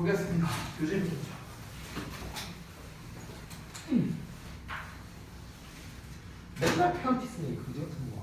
보겠습니다. 교재입니다. 맨날 페널티 쓰니 그지 같은 거.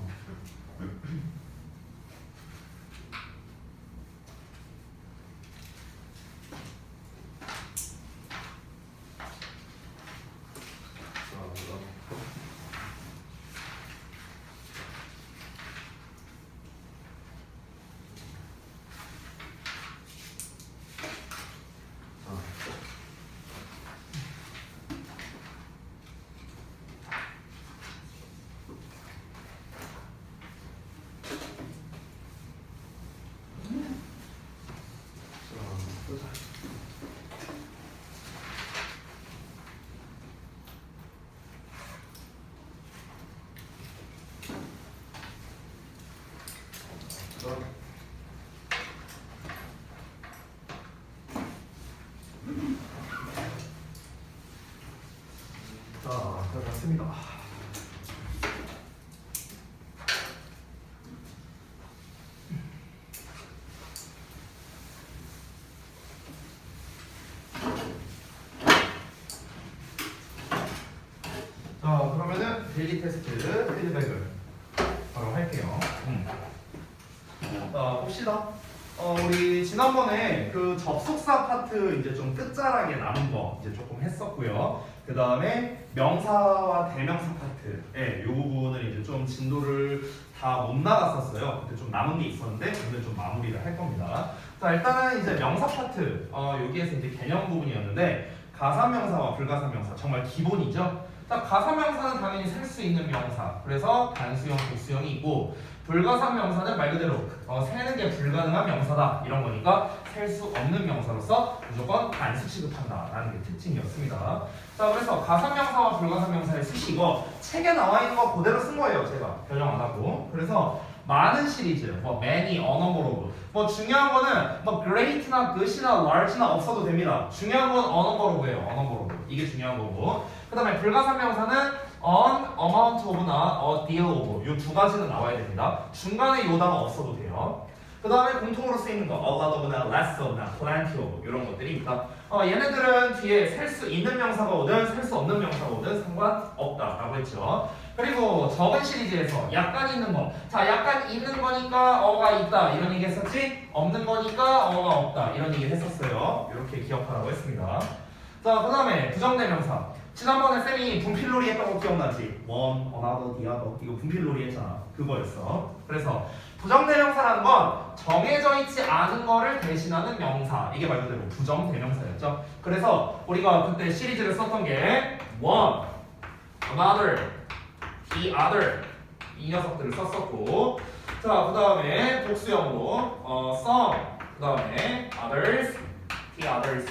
자, 맞습니다. 자, 그러면은 데일리 테스트 피드백을 바로 할게요. 자, 봅시다. 우리 지난번에 그 접속사 파트 이제 좀 끝자락에 남은 거 이제 조금 했었고요. 그 다음에 명사와 대명사 파트에 이 부분을 이제 좀 진도를 다 못 나갔었어요. 그때 좀 남은 게 있었는데 오늘 좀 마무리를 할 겁니다. 자, 일단은 이제 명사 파트 여기에서 이제 개념 부분이었는데 가사명사와 불가사명사 정말 기본이죠. 자, 가사명사는 당연히 셀 수 있는 명사. 그래서 단수형, 복수형이 있고 불가사명사는 말 그대로 세는 게 불가능한 명사다 이런 거니까 셀 수 없는 명사로서 무조건 단수 취급한다라는 게 특징이었습니다. 자, 그래서 가사명사와 불가사명사를 쓰시고 책에 나와 있는 거 그대로 쓴 거예요. 제가 변형 안 하고. 그래서 많은 시리즈, 뭐 many, a number of 뭐 중요한 거는 뭐 great나 good이나 large나 없어도 됩니다. 중요한 건 a number of예요. a number of 이게 중요한 거고. 그 다음에 불가사명사는 an, amount of나 a deal of 이 두 가지는 나와야 됩니다. 중간에 요 단어 없어도 돼요. 그 다음에 공통으로 쓰이는 거 a lot of나 less of나 plenty of 이런 것들이니까 얘네들은 뒤에 셀 수 있는 명사가 오든 셀 수 없는 명사가 오든 상관없다라고 했죠. 그리고 적은 시리즈에서 약간 있는 거. 자, 약간 있는 거니까 어가 있다 이런 얘기 했었지. 없는 거니까 어가 없다 이런 얘기 했었어요. 이렇게 기억하라고 했습니다. 자, 그 다음에 부정대명사. 지난번에 쌤이 분필놀이 했던 거 기억나지? one, another, the other 이거 분필놀이 했잖아. 그거였어. 그래서 부정대명사라는 건 정해져 있지 않은 거를 대신하는 명사. 이게 말 그대로 부정대명사였죠. 그래서 우리가 그때 시리즈를 썼던 게 one, another, the other 이 녀석들을 썼었고, 자, 그 다음에 복수형으로 some, 그 다음에 others, the others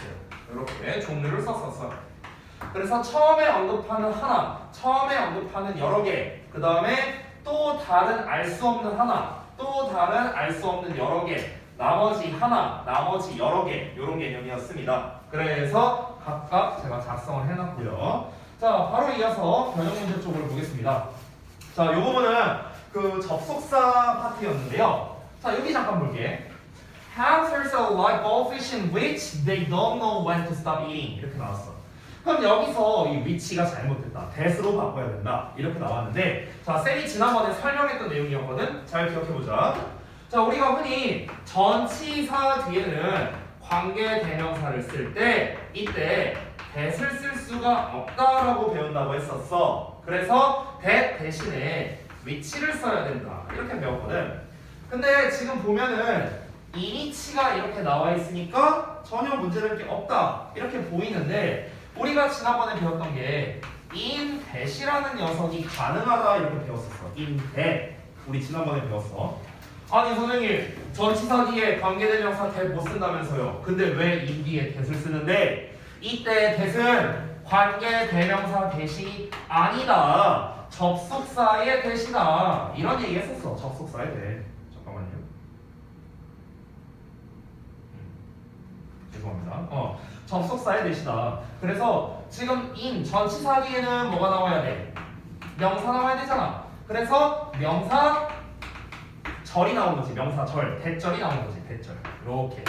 이렇게 종류를 썼었어요. 그래서 처음에 언급하는 하나, 처음에 언급하는 여러 개, 그 다음에 또 다른 알 수 없는 하나, 또 다른 알 수 없는 여러 개, 나머지 하나, 나머지 여러 개 이런 개념이었습니다. 그래서 각각 제가 작성을 해놨고요. 자, 바로 이어서 변형 문제 쪽을 보겠습니다. 자, 이 부분은 그 접속사 파트였는데요. 자, 여기 잠깐 볼게. Hamsters are like goldfish in which they don't know when to stop eating 이렇게 나왔어. 그럼 여기서 이 위치가 잘못됐다. that으로 바꿔야 된다. 이렇게 나왔는데 자, 쌤이 지난번에 설명했던 내용이었거든. 잘 기억해보자. 자, 우리가 흔히 전치사 뒤에는 관계 대명사를 쓸 때 이때 that을 쓸 수가 없다라고 배운다고 했었어. 그래서 that 대신에 위치를 써야 된다. 이렇게 배웠거든. 근데 지금 보면은 이니치가 이렇게 나와 있으니까 전혀 문제될 게 없다. 이렇게 보이는데 우리가 지난번에 배웠던 게 in that이라는 녀석이 가능하다 이렇게 배웠었어. in that. 우리 지난번에 배웠어. 아니 선생님 전치사 뒤에 관계대명사 that 못 쓴다면서요. 근데 왜 in 뒤에 that을 쓰는데 이때 that은 관계대명사 that이 아니다. 접속사의 that이다. 이런 얘기 했었어. 접속사의 that. 잠깐만요. 죄송합니다. 접속사의 that이다. 그래서 지금 in 전치사 뒤에는 뭐가 나와야 돼? 명사 나와야 되잖아. 그래서 명사 절이 나오는 거지. 명사 절, 대절이 나오는 거지. 대절. 이렇게.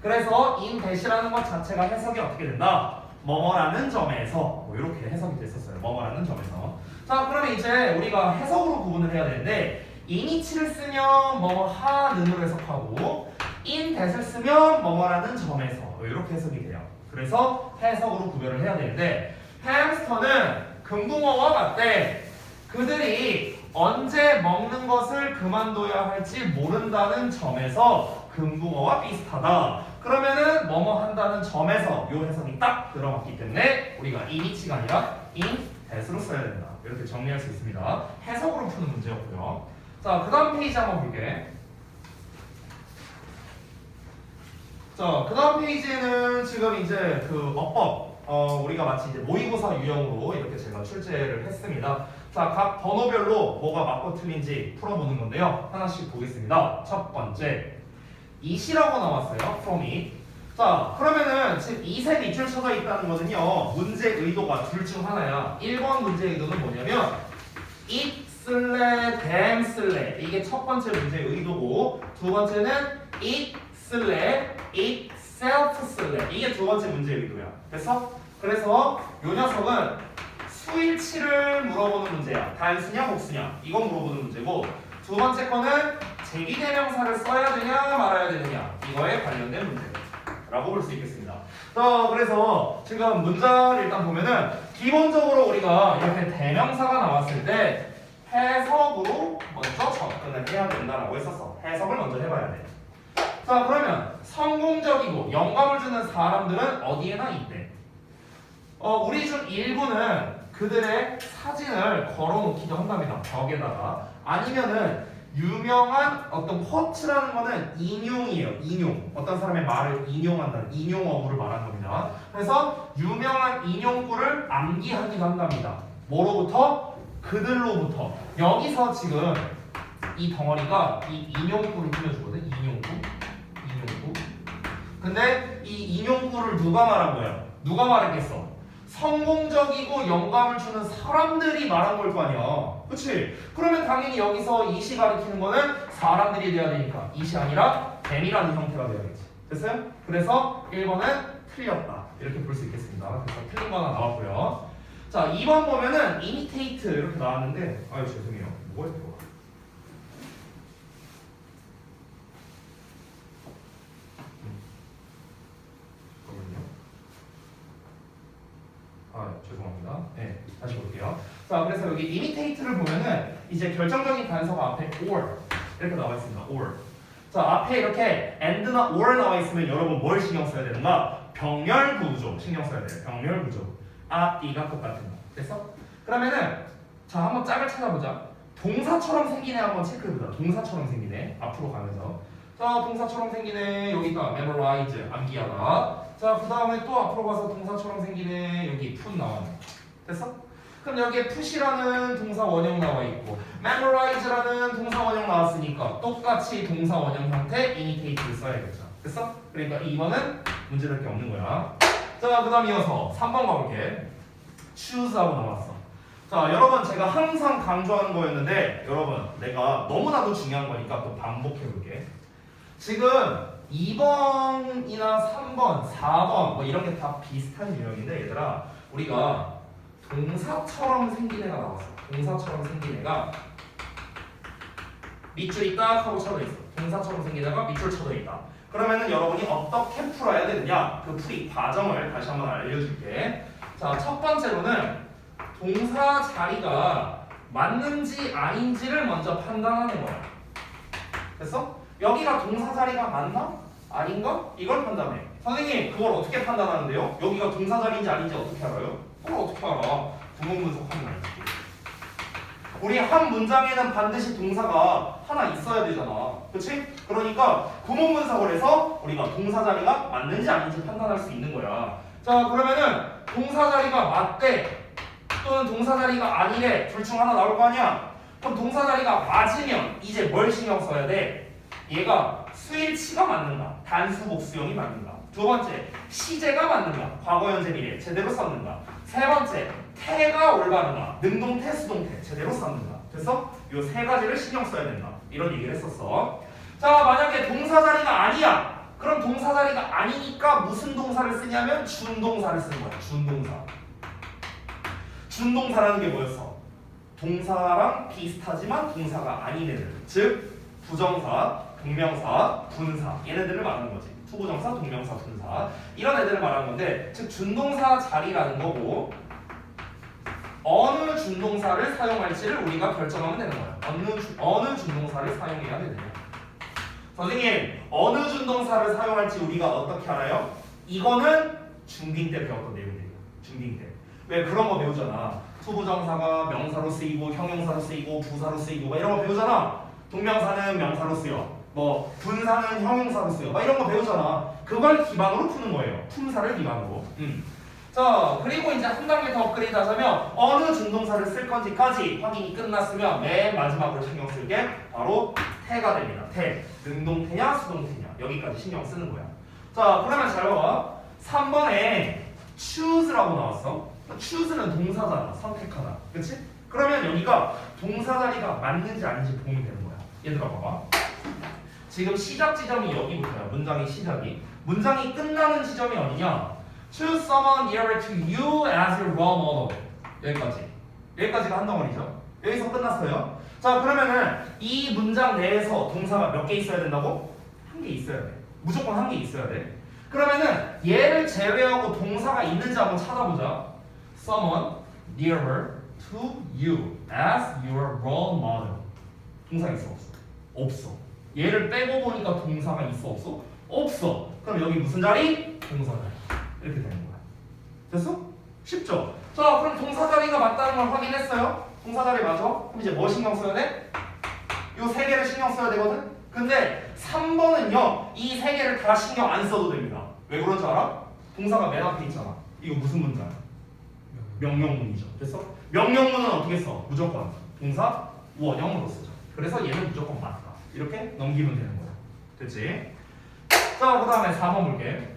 그래서 in that이라는 것 자체가 해석이 어떻게 된다? 뭐뭐라는 점에서 뭐 이렇게 해석이 됐었어요. 뭐뭐라는 점에서. 자, 그러면 이제 우리가 해석으로 구분을 해야 되는데 in이치를 쓰면 뭐뭐 하는으로 해석하고 in that을 쓰면 뭐뭐라는 점에서 이렇게 해석이 돼요. 그래서 해석으로 구별을 해야 되는데 햄스터는 금붕어와 같대. 그들이 언제 먹는 것을 그만둬야 할지 모른다는 점에서 금붕어와 비슷하다. 그러면은 뭐뭐 한다는 점에서 이 해석이 딱 들어갔기 때문에 우리가 in이치가 아니라 in that으로 써야 된다. 이렇게 정리할 수 있습니다. 해석으로 푸는 문제였고요. 자, 그 다음 페이지 한번 볼게. 자, 그 다음 페이지에는 지금 이제 그 어법, 우리가 마치 이제 모의고사 유형으로 이렇게 제가 출제를 했습니다. 자, 각 번호별로 뭐가 맞고 틀린지 풀어보는 건데요. 하나씩 보겠습니다. 첫 번째, 이시라고 나왔어요. from it. 자, 그러면은 지금 이세 밑줄 쳐져 있다는 거는요. 문제 의도가 둘 중 하나야. 1번 문제 의도는 뭐냐면 it 쓸래, them 쓸래. 이게 첫 번째 문제 의도고 두 번째는 it 쓸래, itself 쓸래. 이게 두 번째 문제 의도야. 됐어? 그래서 요 녀석은 수일치를 물어보는 문제야. 단수냐 복수냐 이건 물어보는 문제고 두 번째 거는 제기대명사를 써야 되냐 말아야 되느냐 이거에 관련된 문제라고 볼 수 있겠습니다. 그래서 지금 문자를 일단 보면은 기본적으로 우리가 이렇게 대명사가 나왔을 때 해석으로 먼저 접근을 해야 된다라고 했었어. 해석을 먼저 해봐야 돼. 자, 그러면 성공적이고 영감을 주는 사람들은 어디에나 있대. 우리 중 일부는 그들의 사진을 걸어놓기도 한답니다. 벽에다가. 아니면은 유명한 어떤 쿼트라는 거는 인용이에요. 인용. 어떤 사람의 말을 인용한다는 인용어구를 말하는 겁니다. 그래서 유명한 인용구를 암기하기도 한답니다. 뭐로부터? 그들로부터. 여기서 지금 이 덩어리가 이 인용구를 꾸며주거든. 인용구. 근데 이 인용구를 누가 말한 거야? 누가 말했겠어? 성공적이고 영감을 주는 사람들이 말한 걸 거 아니야. 그치? 그러면 당연히 여기서 이시 가리키는 거는 사람들이 돼야 되니까 이시 아니라 them이라는 형태가 돼야겠지. 됐어요? 그래서 1번은 틀렸다. 이렇게 볼 수 있겠습니다. 그래서 틀린 거 하나 나왔고요. 자, 2번 보면은 imitate 이렇게 나왔는데 아유 죄송해요. 뭐가 이렇게 와? 죄송합니다. 네, 다시 볼게요. 자, 그래서 여기 imitate를 보면은 이제 결정적인 단서가 앞에 or 이렇게 나와 있습니다. or. 자, 앞에 이렇게 and나 or 나와 있으면 여러분 뭘 신경 써야 되는가? 병렬 구조 신경 써야 돼요. 병렬 구조. 이가 똑같은 거. 됐어? 그러면은 자, 한번 짝을 찾아보자. 동사처럼 생긴 애 한번 체크해보자. 동사처럼 생긴 애 앞으로 가면서. 자, 동사처럼 생긴 애 여기 있다. memorize 암기하다. 자, 그 다음에 또 앞으로 가서 동사처럼 생긴 애 여기 put 나왔네. 됐어? 그럼 여기에 put이라는 동사 원형 나와 있고 memorize라는 동사 원형 나왔으니까 똑같이 동사 원형 형태 imitate를 써야겠죠. 됐어? 그러니까 2번은 문제될 게 없는 거야. 자, 그 다음 이어서 3번 가볼게. choose하고 나왔어. 자, 여러분 제가 항상 강조하는 거였는데 여러분 내가 너무나도 중요한 거니까 또 반복해볼게. 지금 2번이나 3번, 4번 뭐 이런 게 다 비슷한 유형인데 얘들아 우리가 동사처럼 생긴 애가 나왔어. 동사처럼 생긴 애가 밑줄이 딱 하고 쳐져 있어. 동사처럼 생긴 애가 밑줄 쳐져 있다. 그러면은 여러분이 어떻게 풀어야 되느냐 그 풀이 과정을 다시 한번 알려줄게. 자, 첫 번째로는 동사 자리가 맞는지 아닌지를 먼저 판단하는 거야. 됐어? 여기가 동사 자리가 맞나? 아닌가? 이걸 판단해. 선생님 그걸 어떻게 판단하는데요? 여기가 동사 자리인지 아닌지 어떻게 알아요? 그걸 어떻게 알아? 구문 분석하면 알지. 우리 한 문장에는 반드시 동사가 하나 있어야 되잖아. 그치? 그러니까 구문 분석을 해서 우리가 동사 자리가 맞는지 아닌지 판단할 수 있는 거야. 자, 그러면은 동사 자리가 맞대 또는 동사 자리가 아니래 둘 중 하나 나올 거 아니야? 그럼 동사 자리가 맞으면 이제 뭘 신경 써야 돼? 얘가 수일치가 맞는가? 단수 복수형이 맞는가? 두 번째, 시제가 맞는가? 과거 현재 미래 제대로 썼는가? 세 번째, 태가 올바른가? 능동태 수동태 제대로 썼는가? 됐어? 요 세 가지를 신경 써야 된다. 이런 얘기를 했었어. 자, 만약에 동사 자리가 아니야. 그럼 동사 자리가 아니니까 무슨 동사를 쓰냐면 준동사를 쓰는 거야. 준동사. 준동사라는 게 뭐였어? 동사랑 비슷하지만 동사가 아닌 애들. 즉 부정사, 동명사, 분사 얘네들을 말하는 거지. 투부정사, 동명사, 분사 이런 애들을 말하는 건데 즉 준동사 자리라는 거고 어느 준동사를 사용할지를 우리가 결정하면 되는 거야. 어느 준동사를 사용해야 되느냐. 선생님 어느 준동사를 사용할지 우리가 어떻게 알아요? 이거는 중딩 때 배웠던 내용이에요. 중딩 때. 왜 그런 거 배우잖아. 투부정사가 명사로 쓰이고 형용사로 쓰이고 부사로 쓰이고 막 이런 거 배우잖아. 동명사는 명사로 쓰여. 뭐 분사는 형용사로 쓰여. 막 이런 거 배우잖아. 그걸 기반으로 푸는 거예요. 품사를 기반으로. 자 그리고 이제 한 단계 더 업그레이드 하자면 어느 준동사를 쓸 건지까지 확인이 끝났으면 맨 마지막으로 신경 쓸 게 바로 태가 됩니다. 태. 능동태냐 수동태냐 여기까지 신경 쓰는 거야. 자 그러면 잘 봐봐. 3번에 choose라고 나왔어. choose는 동사잖아. 선택하다. 그치? 그러면 여기가 동사 자리가 맞는지 아닌지 보면 되는 거야. 얘들아 봐봐. 지금 시작 지점이 여기부터야. 문장의 시작이. 문장이 끝나는 지점이 어디냐? Choose someone nearer to you as your role model. 여기까지. 여기까지가 한 덩어리죠. 여기서 끝났어요. 자 그러면은 이 문장 내에서 동사가 몇 개 있어야 된다고? 한 개 있어야 돼. 무조건 한 개 있어야 돼. 그러면은 얘를 제외하고 동사가 있는지 한번 찾아보자. Someone nearer to you as your role model. 동사 있어 없어? 없어. 얘를 빼고 보니까 동사가 있어 없어? 없어. 그럼 여기 무슨 자리? 동사 자리. 이렇게 되는 거야. 됐어? 쉽죠? 자 그럼 동사 자리가 맞다는 걸 확인했어요. 동사 자리 맞아? 그럼 이제 뭐 신경 써야 돼? 요 세 개를 신경 써야 되거든? 근데 3번은요 이 세 개를 다 신경 안 써도 됩니다. 왜 그런 줄 알아? 동사가 맨 앞에 있잖아. 이거 무슨 문장? 명령문이죠. 됐어? 명령문은 어떻게 써? 무조건 동사 원형으로 쓰죠. 그래서 얘는 무조건 맞다. 이렇게 넘기면 되는 거야. 됐지? 자 그 다음에 4번 볼게.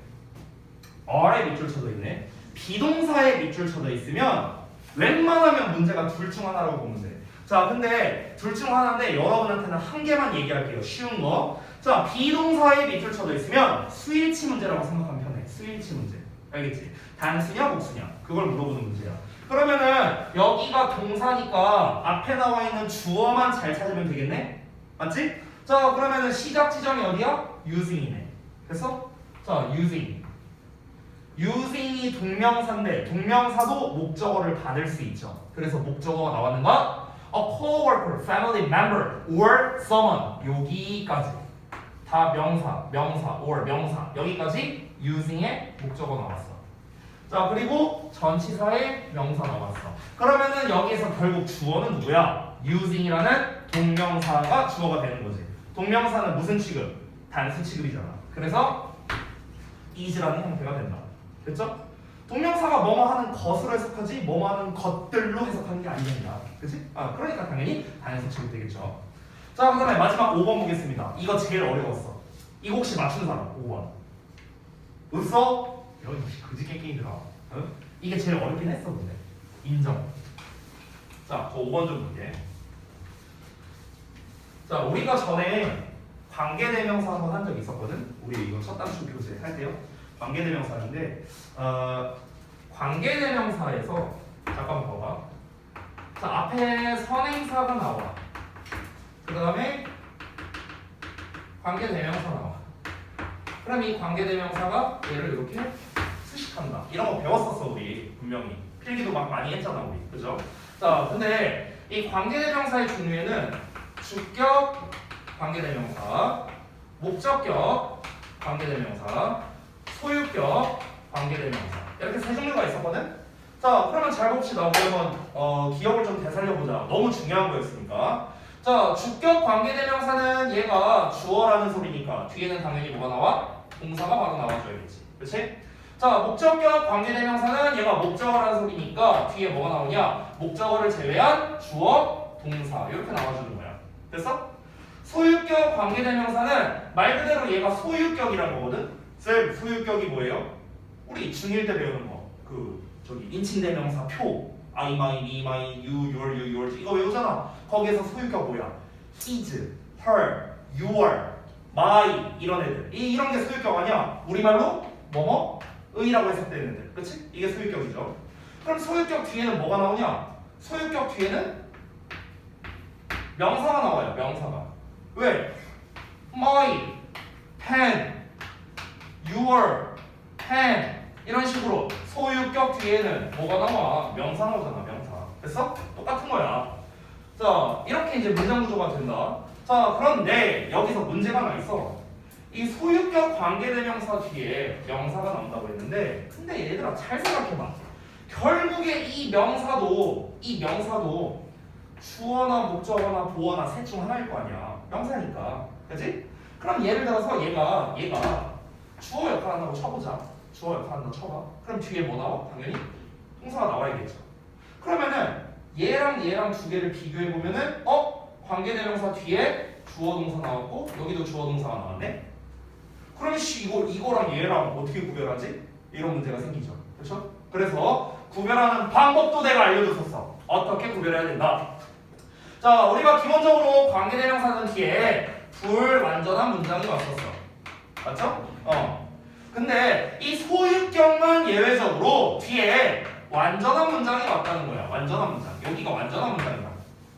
R에 밑줄 쳐져 있네. 비동사에 밑줄 쳐져 있으면 웬만하면 문제가 둘 중 하나라고 보면 돼. 자 근데 둘 중 하나인데 여러분한테는 한 개만 얘기할게요. 쉬운 거. 자 비동사에 밑줄 쳐져 있으면 수일치 문제라고 생각하면 편해. 수일치 문제. 알겠지? 단수냐 복수냐 그걸 물어보는 문제야. 그러면은 여기가 동사니까 앞에 나와 있는 주어만 잘 찾으면 되겠네? 맞지? 자 그러면은 시작 지점이 어디야? using이네. 됐어? 자 using. using이 동명사인데 동명사도 목적어를 받을 수 있죠. 그래서 목적어가 나왔는가? A coworker, family member, or someone. 여기까지 다 명사, or 명사. 여기까지 using의 목적어 나왔어. 자 그리고 전치사의 명사 나왔어. 그러면은 여기에서 결국 주어는 누구야? using이라는 동명사가 주어가 되는 거지. 동명사는 무슨 취급? 단수 취급이잖아. 그래서 is라는 형태가 된다. 됐죠? 동명사가 뭐뭐 하는 것으로 해석하지 뭐뭐 하는 것들로 해석하는 게 아니된다. 그치? 그러니까 당연히 단수 취급 되겠죠. 자 그 다음에 마지막 5번 보겠습니다. 이거 제일 어려웠어. 이거 혹시 맞춘 사람 5번 없어? 이런 그지 게임들아. 응? 이게 제일 어렵긴 했어 근데 인정. 자, 저 5번 좀 볼게. 자, 우리가 전에 관계대명사 한번 한 적 있었거든. 우리 이거 첫 단추 교재 할 때요. 관계대명사인데 관계대명사에서 잠깐만 봐봐. 자, 앞에 선행사가 나와. 그 다음에 관계대명사 나와. 그럼 이 관계대명사가 얘를 이렇게 수식한다. 이런 거 배웠었어 우리 분명히. 필기도 막 많이 했잖아 우리. 그죠? 자, 근데 이 관계대명사의 종류에는 주격 관계대명사, 목적격 관계대명사, 소유격 관계대명사 이렇게 세 종류가 있었거든. 자, 그러면 잘 봅시다. 우리 한번 기억을 좀 되살려보자. 너무 중요한 거였으니까. 자, 주격 관계대명사는 얘가 주어라는 소리니까 뒤에는 당연히 뭐가 나와? 동사가 바로 나와줘야겠지. 그렇지? 자, 목적격 관계대명사는 얘가 목적어라는 소리니까 뒤에 뭐가 나오냐? 목적어를 제외한 주어, 동사 이렇게 나와주는 거야. 됐어? 소유격 관계대명사는 말 그대로 얘가 소유격이란 거거든. 쌤, 소유격이 뭐예요? 우리 중1 때 배우는 거. 저기 인칭대명사 표. I, my, me, my, you, your, yours 이거 외우잖아. 거기에서 소유격 뭐야? His, her, your, my 이런 애들 이런 게 소유격 아니야. 우리말로 뭐뭐 의라고 해석되는 애들. 그치? 이게 소유격이죠. 그럼 소유격 뒤에는 뭐가 나오냐? 소유격 뒤에는 명사가 나와요. 명사가. 왜? my, pen, your, pen 이런 식으로 소유격 뒤에는 뭐가 나와? 명사 나오잖아. 명사. 됐어? 똑같은 거야. 자, 이렇게 이제 문장 구조가 된다. 자, 그런데 여기서 문제가 하나 있어. 이 소유격 관계대명사 뒤에 명사가 나온다고 했는데, 근데 얘들아 잘 생각해봐. 결국에 이 명사도 주어나 목적어나 보어나 셋 중 하나일 거 아니야. 명사니까. 그지? 그럼 예를 들어서 얘가 주어 역할 한다고 쳐보자. 주어 역할 한다고 쳐봐. 그럼 뒤에 뭐 나와? 당연히 동사가 나와야겠죠. 그러면은 얘랑 두 개를 비교해 보면은 관계대명사 뒤에 주어 동사 나왔고 여기도 주어 동사가 나왔네. 그러면 이거랑 얘랑 어떻게 구별하지? 이런 문제가 생기죠. 그렇죠? 그래서 구별하는 방법도 내가 알려줬었어. 어떻게 구별해야 된다. 자, 우리가 기본적으로 관계대명사는 뒤에 불완전한 문장이 왔었어. 맞죠? 근데 이 소유격만 예외적으로 뒤에 완전한 문장이 왔다는 거야. 완전한 문장. 여기가 완전한 문장이다.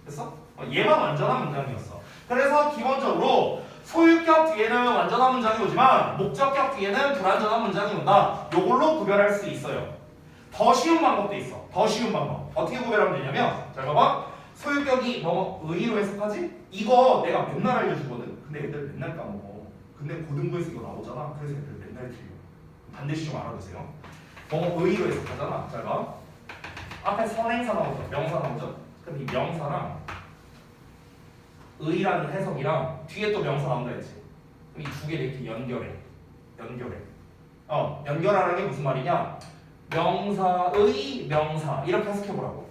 됐어? 얘만 완전한 문장이었어. 그래서 기본적으로 소유격 뒤에는 완전한 문장이 오지만 목적격 뒤에는 불완전한 문장이 온다. 요걸로 구별할 수 있어요. 더 쉬운 방법도 있어. 더 쉬운 방법. 어떻게 구별하면 되냐면, 잘 봐봐. 소유격이 의로 해석하지? 이거 내가 맨날 알려주거든. 근데 애들 맨날 까먹어. 근데 고등부에서 이거 나오잖아. 그래서 애들 맨날 틀려. 반드시 좀 알아두세요. 의로 해석하잖아. 잘 봐. 앞에 선행사 나오죠. 명사 나오죠. 그럼 이 명사랑 의라는 해석이랑 뒤에 또 명사 나온다 했지. 그럼 이 두 개를 이렇게 연결해. 연결하는 게 무슨 말이냐? 명사의 명사 이렇게 해석해보라고.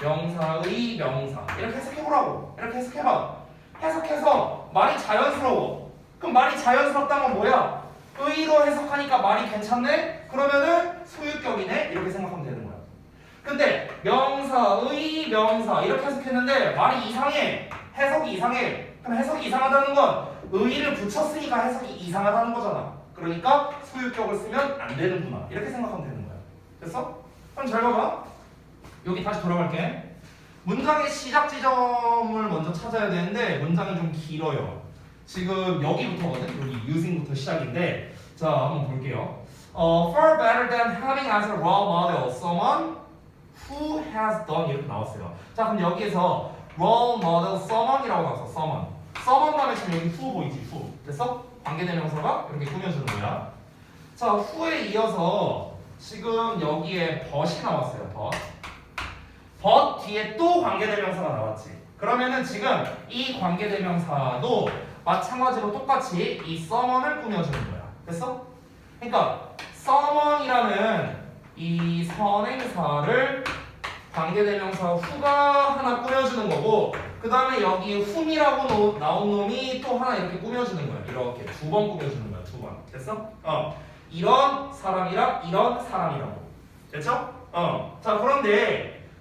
명사의 명사 이렇게 해석해보라고. 이렇게 해석해봐. 해석해서 말이 자연스러워. 그럼 말이 자연스럽다는 건 뭐야? 의로 해석하니까 말이 괜찮네? 그러면은 소유격이네? 이렇게 생각하면 되는 거야. 근데 명사의 명사 이렇게 해석했는데 말이 이상해. 해석이 이상해. 그럼 해석이 이상하다는 건 의를 붙였으니까 해석이 이상하다는 거잖아. 그러니까 소유격을 쓰면 안 되는구나. 이렇게 생각하면 되는 거야. 됐어? 그럼 잘 봐봐. 여기 다시 돌아갈게. 문장의 시작 지점을 먼저 찾아야 되는데 문장이 좀 길어요. 지금 여기부터거든. 여기 using부터 시작인데 자 한번 볼게요. Far better than having as a role model someone who has done 이렇게 나왔어요. 자 그럼 여기에서 role model someone이라고 나왔어. someone 다음에 지금 여기 who 보이지? who. 됐어? 관계대명사가 이렇게 꾸며주는 거야. 자 who에 이어서 지금 여기에 but이 나왔어요. but 뒤에 또 관계대명사가 나왔지. 그러면은 지금 이 관계대명사도 마찬가지로 똑같이 이 someone을 꾸며주는 거야. 됐어? 그러니까 someone이라는 이 선행사를 관계대명사 who가 하나 꾸며주는 거고 그 다음에 여기 whom이라고 나온 놈이 또 하나 이렇게 꾸며주는 거야. 이렇게 두 번 꾸며주는 거야. 두 번. 됐어? 이런 사람이랑 이런 사람이라고. 됐죠? 자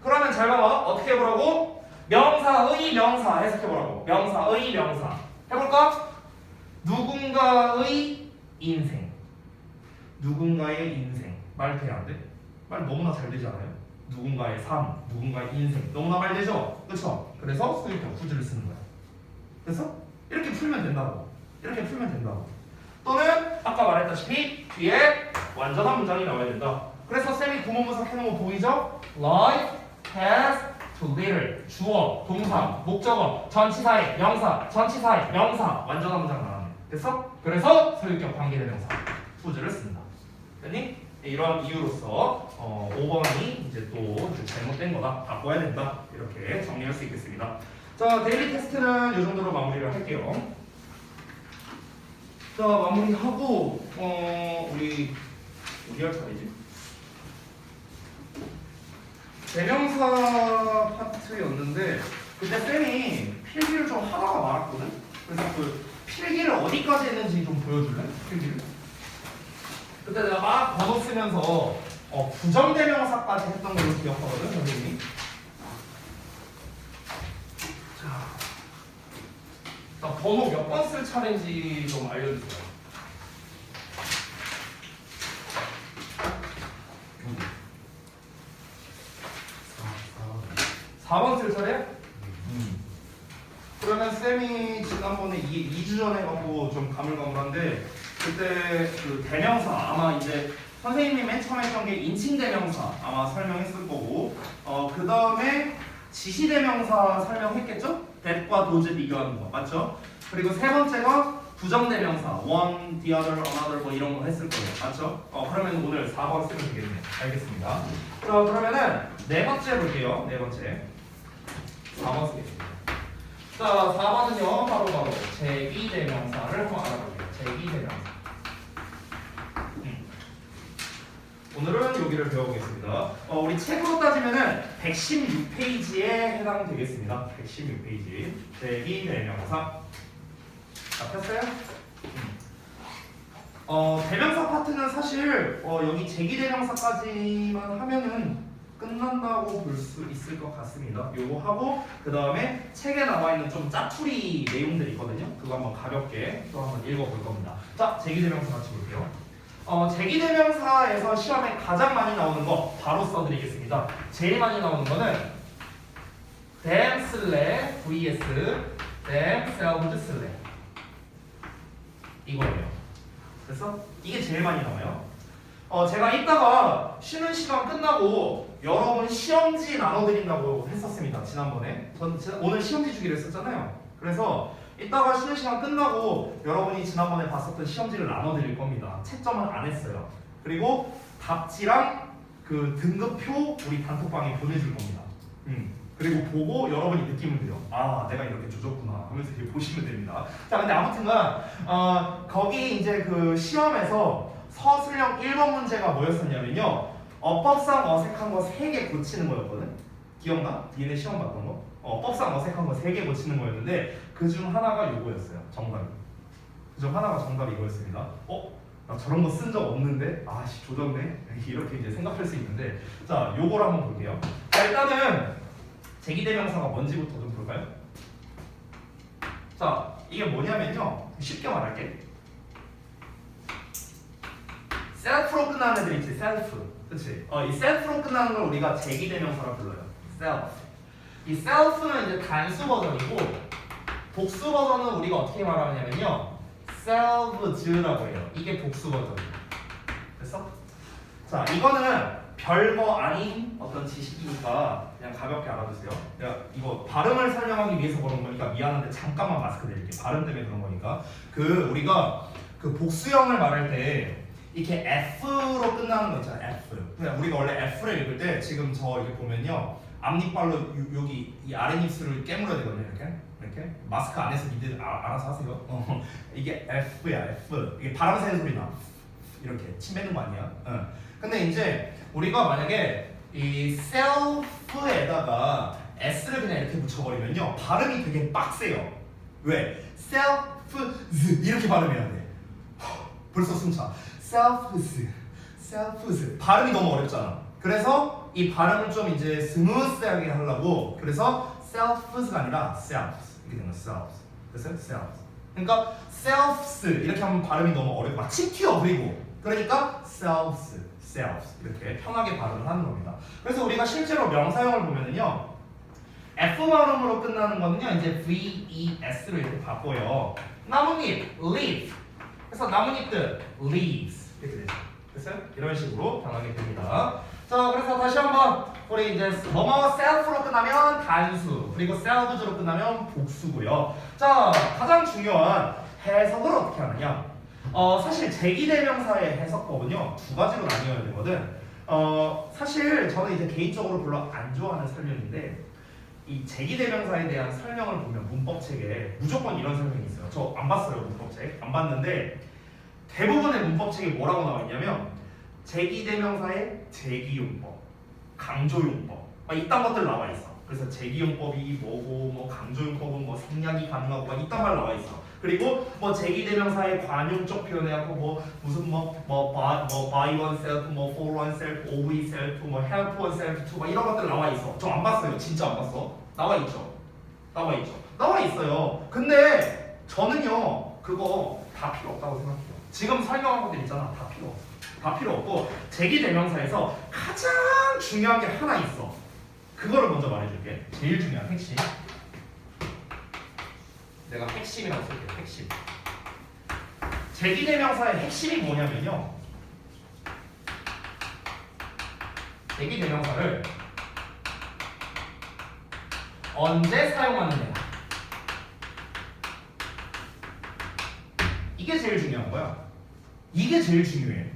그러면 잘 봐봐. 어떻게 해보라고? 명사의 명사 해석해보라고. 명사의 명사 해볼까? 누군가의 인생. 누군가의 인생. 말 돼 안 돼? 말 너무나 잘 되지 않아요? 누군가의 삶, 누군가의 인생. 너무나 말 되죠? 그쵸? 그래서 소유격 후주를 쓰는 거야. 됐어? 이렇게 풀면 된다고. 이렇게 풀면 된다고. 또는 아까 말했다시피 뒤에 완전한 문장이 나와야 된다. 그래서 쌤이 구문부사 해놓은 거 보이죠? Life has to live. 주어, 동사, 목적어, 전치사의 명사, 전치사의 명사. 완전한 문장 나왔네. 됐어? 그래서 소유격 관계대명사 후주를 쓴다. 됐니? 이런 이유로서 5번이 이제 또 잘못된 거다. 바꿔야 된다. 이렇게 정리할 수 있겠습니다. 자, 데일리 테스트는 이 정도로 마무리를 할게요. 자, 마무리하고 우리 어디 할 차례지? 대명사 파트였는데 그때 쌤이 필기를 좀 하다가 말았거든? 그래서 그 필기를 어디까지 했는지 좀 보여줄래? 필기를? 그때 내가 막 번호 쓰면서 부정대명사까지 했던 걸로 기억하거든, 선생님이. 자, 자, 번호 몇 번 쓸 차례인지 좀 알려주세요. 4번 쓸 차례? 그러면 쌤이 지난번에 2주 전에 갖고 좀 가물가물한데 그때 그 대명사 아마 이제 선생님이 맨 처음 했던 게 인칭대명사 아마 설명했을 거고 그 다음에 지시대명사 설명했겠죠? that과 does 비교하는 거 맞죠? 그리고 세 번째가 부정대명사 one, the other, another 뭐 이런 거 했을 거예요 맞죠? 그러면 오늘 4번 쓰면 되겠네요 알겠습니다 자 그러면은 네 번째 볼게요 네 번째 4번 쓰겠습니다 자 4번은요 바로 제기대명사를 한번 알아볼게요 제기대명사 오늘은 여기를 배워보겠습니다. 우리 책으로 따지면은 116페이지에 해당되겠습니다. 116페이지. 제기대명사. 잡혔어요? 대명사 파트는 사실 여기 제기대명사까지만 하면은 끝난다고 볼 수 있을 것 같습니다. 요거 하고 그 다음에 책에 나와 있는 좀 짜투리 내용들이 있거든요. 그거 한번 가볍게 또 한번 읽어볼 겁니다. 자, 제기대명사 같이 볼게요. 제기대명사에서 시험에 가장 많이 나오는 거 바로 써드리겠습니다. 제일 많이 나오는 거는 them 쓸래 vs themselves 쓸래 이거예요. 그래서 이게 제일 많이 나와요. 제가 이따가 쉬는 시간 끝나고 여러분 시험지 나눠드린다고 했었습니다. 지난번에 오늘 시험지 주기로 했었잖아요. 그래서 이따가 쉬는 시간 끝나고 여러분이 지난번에 봤었던 시험지를 나눠드릴 겁니다. 채점은 안 했어요. 그리고 답지랑 그 등급표 우리 단톡방에 보내줄 겁니다. 그리고 보고 여러분이 느끼면 돼요. 아, 내가 이렇게 조졌구나 하면서 이렇게 보시면 됩니다. 자, 근데 아무튼간 거기 이제 그 시험에서 서술형 1번 문제가 뭐였었냐면요. 어법상 어색한 거 3개 고치는 거였거든. 기억나? 뒤에 시험 봤던 거? 어법상 어색한 거 3개 고치는 거였는데 그 중 하나가 요거였어요. 정답이. 그 중 하나가 정답이 이거였습니다. 나 저런 거 쓴 적 없는데? 아씨 조졌네? 이렇게 이제 생각할 수 있는데 자, 요걸 한번 볼게요. 자, 일단은 제기대명사가 뭔지부터 좀 볼까요? 자, 이게 뭐냐면요. 쉽게 말할게. 셀프로 끝나는 애들 있지, 셀프. 그치? 이 셀프로 끝나는 걸 우리가 제기대명사라 불러요. 셀프. 이 셀프는 이제 단수 버전이고 복수 버전은 우리가 어떻게 말하냐면요. selves라고 해요. 이게 복수 버전이에요. 됐어? 자, 이거는 별거 아닌 어떤 지식이니까 그냥 가볍게 알아두세요. 내가 이거 발음을 설명하기 위해서 그런 거니까 미안한데 잠깐만 마스크 내릴게. 발음 때문에 그런 거니까. 우리가 그 복수형을 말할 때 이렇게 F로 끝나는 거 있잖아요. F. 그냥 우리가 원래 F를 읽을 때 지금 저 이렇게 보면요. 앞니빨로 여기 이 아랫입술을 깨물어야 되거든요. 이렇게 마스크 안에서 니들 알아서 하세요. 이게 F야. F. 이게 바람 새는 소리 나. 이렇게 침 뱉는 거 아니야? 근데 이제 우리가 만약에 이 self에다가 s를 그냥 이렇게 붙여버리면요 발음이 되게 빡세요. 왜? selfs 이렇게 발음해야 돼. 벌써 숨차. selfs 발음이 너무 어렵잖아. 그래서 이 발음을 좀 이제 스무스하게 하려고 그래서 selfs가 아니라 selves 이렇게 되는 거야. selves. 그래서 selves. 그러니까 selves 이렇게 하면 발음이 너무 어렵고 막 침 튀어. 그러니까 selves 이렇게 편하게 발음을 하는 겁니다. 그래서 우리가 실제로 명사형을 보면은요 F 발음으로 끝나는 거는요 이제 VES로 이렇게 바꿔요. 나뭇잎 leaf. 그래서 나뭇잎들 leaves 이렇게 되죠. 그래서 이런 식으로 변하게 됩니다. 자, 그래서 다시 한번 우리 이제 뭐뭐 self로 끝나면 단수 그리고 selves로 끝나면 복수고요. 자, 가장 중요한 해석을 어떻게 하느냐? 사실 제기대명사의 해석법은요 2가지로 나뉘어야 되거든. 사실 저는 이제 개인적으로 별로 안 좋아하는 설명인데 이 제기대명사에 대한 설명을 보면 문법책에 무조건 이런 설명이 있어요. 저 안 봤어요. 문법책 안 봤는데 대부분의 문법책에 뭐라고 나와 있냐면 제기대명사의 제기용법, 강조용법 막 이딴 것들 나와 있어. 그래서 제기용법이 뭐고 뭐 강조용법은 뭐 생략이 가능하고 막 이딴 말 나와 있어. 그리고 뭐 제기대명사의 관용적 표현해갖고 뭐 무슨 by oneself, 뭐 for oneself, of oneself, 뭐 help oneself to 막 이런 것들 나와 있어. 저 안 봤어요. 진짜 안 봤어. 나와 있죠. 나와 있죠. 나와 있어요. 근데 저는요 그거 다 필요 없다고 생각해요. 지금 설명한 것들 있잖아. 다 필요 없어. 다 필요 없고 제기대명사에서 가장 중요한 게 하나 있어. 그거를 먼저 말해줄게. 제일 중요한 핵심. 내가 핵심이라고 쓸게요. 핵심. 제기대명사의 핵심이 뭐냐면요. 제기대명사를 언제 사용하느냐. 이게 제일 중요한 거야. 이게 제일 중요해.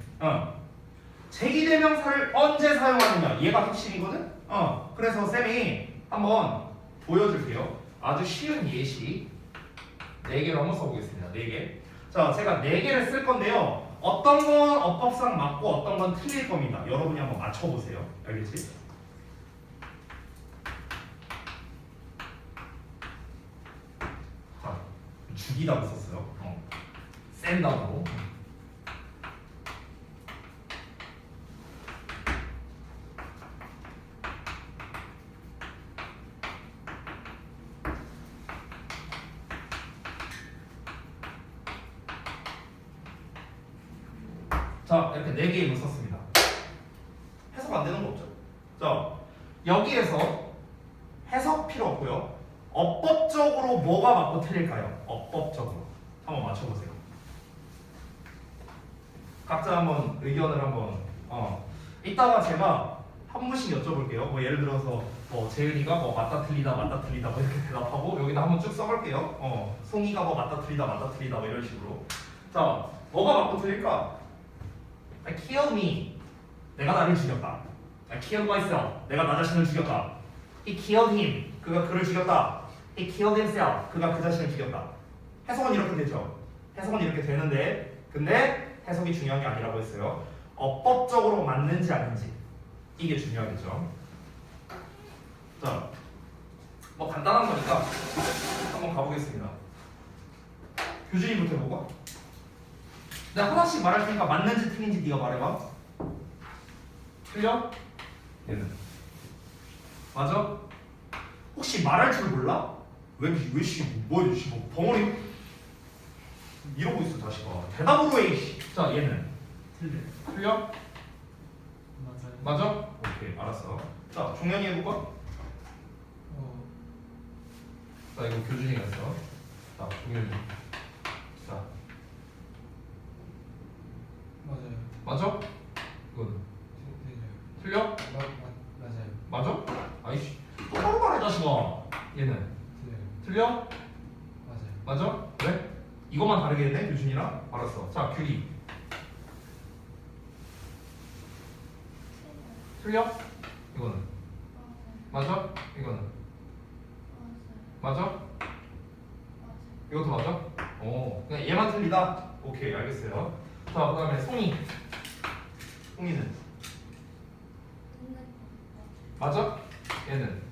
제기대명사를 언제 사용하느냐. 얘가 핵심이거든. 그래서 쌤이 한번 보여줄게요. 아주 쉬운 예시 4개로 한번 써보겠습니다. 4개. 자, 제가 4개를 쓸 건데요. 어떤 건 어법상 맞고 어떤 건 틀릴 겁니다. 여러분이 한번 맞춰보세요. 알겠지? 자, 죽이다고 썼어요. 센 단어로. 자, 이렇게 4개의 로 썼습니다. 해석 안 되는 거 없죠? 자, 여기에서 해석 필요 없고요. 어법적으로 뭐가 맞고 틀릴까요? 어법적으로. 한번 맞춰보세요. 각자 한번 의견을 한번 이따가 제가 한 분씩 여쭤볼게요. 뭐 예를 들어서 재은이가 뭐 맞다 틀리다 뭐 이렇게 대답하고 여기다 한번 쭉 써볼게요. 송이가 뭐 맞다 틀리다 뭐 이런 식으로. 자, 뭐가 맞고 틀릴까? I killed me. 내가 나를 죽였다. I killed myself. 내가 나 자신을 죽였다. He killed him. 그가 그를 죽였다. He killed himself. 그가 그 자신을 죽였다. 해석은 이렇게 되죠. 해석은 이렇게 되는데 근데 해석이 중요한 게 아니라고 했어요. 어법적으로 맞는지 아닌지 이게 중요하겠죠. 자, 뭐 간단한 거니까 한번 가보겠습니다. 교준이부터 해볼까? 내가 하나씩 말할 테니까 맞는지 틀린지 네가 말해봐. 틀려? 얘는 맞아? 혹시 말할 줄 몰라? 왜 벙어리 이러고 있어 자식아. 대답으로 해. 자, 얘는 틀려? 맞아? 오케이, 알았어. 자, 종현이 해볼까? 자, 이거 교준이가 했어. 자, 종현이. 자, 맞아요. 맞아? 이거는 틀려? 맞아요. 맞아? 아이씨, 똑바로 말해 자식아. 얘는 틀려? 맞아요. 맞아? 왜? 이것만 다르게 했네 교준이랑? 알았어. 자, 규리. 틀려? 이거는 맞아? 이거는 맞아? 이것도 맞아? 그냥 얘만 틀리다? 오케이, 알겠어요. 자, 그 다음에 송이. 송이는 맞아? 얘는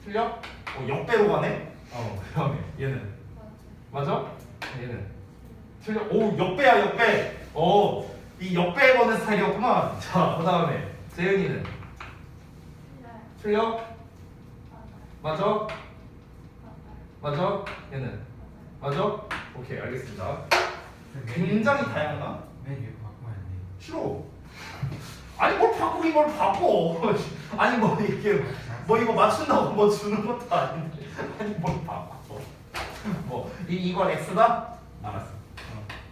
틀려? 역배로 가네? 그 다음에 얘는 맞아? 얘는 틀려? 오, 역배야 역배. 이 역배 거는 스타일이었구만. 자, 그 다음에 재은이는 틀려? 맞아? 맞아? 얘는 맞아? 오케이, 알겠습니다. 굉장히 다양하다. 맨 위에 바꾸면 안 돼요. 싫어. 아니 뭘 바꾸긴 뭘 바꿔. 아니 뭐 이게 뭐 이거 맞춘다고 뭐 주는 것도 아닌데. 아니 뭘 바꿔. 뭐 이걸 X다? 알았어.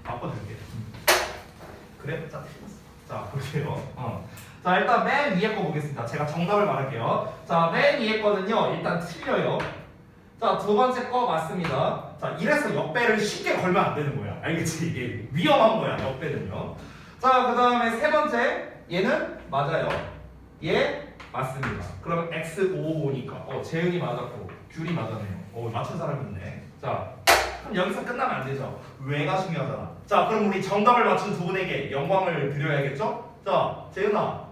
바꿔줄게. 그래? 자, 틀렸어. 자, 볼게요. 자, 일단 맨 위에 거 보겠습니다. 제가 정답을 말할게요. 자, 맨 위에 거는요 일단 틀려요. 자, 두 번째 거 맞습니다. 자, 이래서 역배를 쉽게 걸면 안 되는 거야. 알겠지? 이게 위험한 거야, 역배는요. 자, 그 다음에 세 번째, 얘는 맞아요. 얘 맞습니다. 그러면 X55니까 재은이 맞았고 귤이 맞았네요. 맞춘 사람이 있네. 자, 그럼 여기서 끝나면 안 되죠. 왜가 중요하잖아. 자, 그럼 우리 정답을 맞춘 두 분에게 영광을 드려야겠죠? 자, 재은아.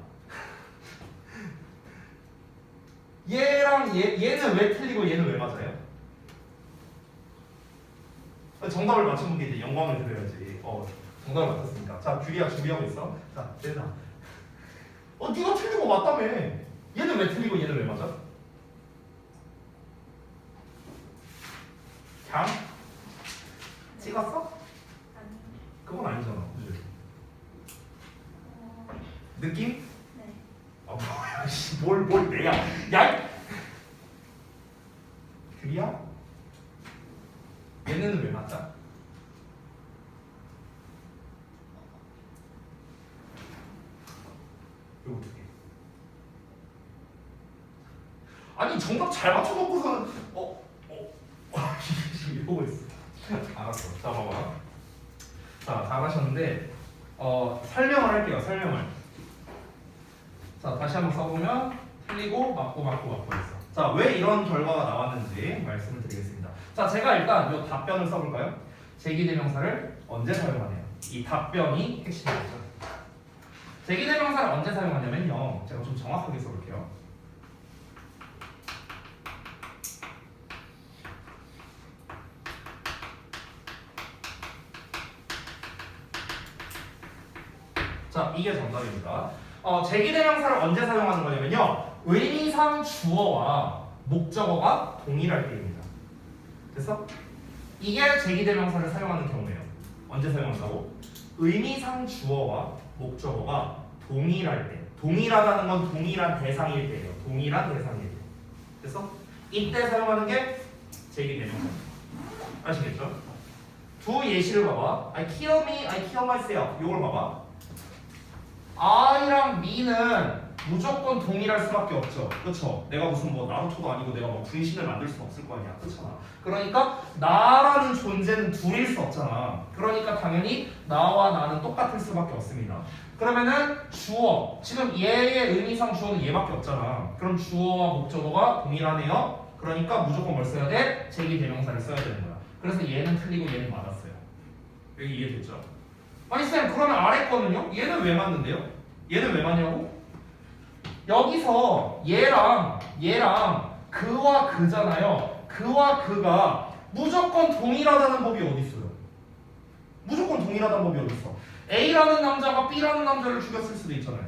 얘랑 얘는 왜 틀리고 얘는 왜 맞아요? 정답을 맞춘 분께 이제 영광을 드려야지. 정답을 맞췄으니까. 자, 규리야 준비하고 있어. 자, 재은아. 네가 틀리고 맞다며. 얘는 왜 틀리고 얘는 왜 맞아? 그냥 찍었어? 아니. 그건 아니잖아. 그지? 어, 느낌? 네. 아 뭐야 씨, 뭘 내야 야 그리야? 얘네는 왜 맞자? 이거 어떻게 아니 정답 잘 맞춰놓고서는 이러고 있어. 알았어. 자 봐봐. 자 잘하셨는데 설명을 할게요. 설명을. 자 다시 한번 써보면 틀리고 맞고 있어. 자 왜 이런 결과가 나왔는지 말씀을 드리겠습니다. 자 제가 일단 이 답변을 써볼까요? 제기대명사를 언제 사용하네요? 이 답변이 핵심이죠. 제기대명사를 언제 사용하냐면요. 제가 좀 정확하게 써볼게요. 자 이게 정답입니다. 제기대명사를 언제 사용하는 거냐면요. 의미상 주어와 목적어가 동일할 때입니다. 됐어? 이게 제기대명사를 사용하는 경우예요. 언제 사용한다고? 의미상 주어와 목적어가 동일할 때. 동일하다는 건 동일한 대상일 때예요. 동일한 대상일 때. 됐어? 이때 사용하는 게 제기대명사입니다. 아시겠죠? 두 예시를 봐봐. I kill me, I kill myself. 이걸 봐봐. I랑 me는 무조건 동일할 수밖에 없죠. 그렇죠? 내가 무슨 뭐 나루토도 아니고 내가 뭐 분신을 만들 수는 없을 거 아니야. 그렇잖아. 그러니까 나라는 존재는 둘일 수 없잖아. 그러니까 당연히 나와 나는 똑같을 수밖에 없습니다. 그러면은 주어, 지금 얘의 의미상 주어는 얘밖에 없잖아. 그럼 주어와 목적어가 동일하네요. 그러니까 무조건 뭘 써야 돼? 제기대명사를 써야 되는 거야. 그래서 얘는 틀리고 얘는 맞았어요. 여기 이해됐죠? 아니 쌤 그러면 아래 거는요? 얘는 왜 맞는데요? 얘는 왜 맞냐고? 여기서 얘랑 그와 그잖아요. 그와 그가 무조건 동일하다는 법이 어디 있어요? 무조건 동일하다는 법이 어디 있어? A라는 남자가 B라는 남자를 죽였을 수도 있잖아요.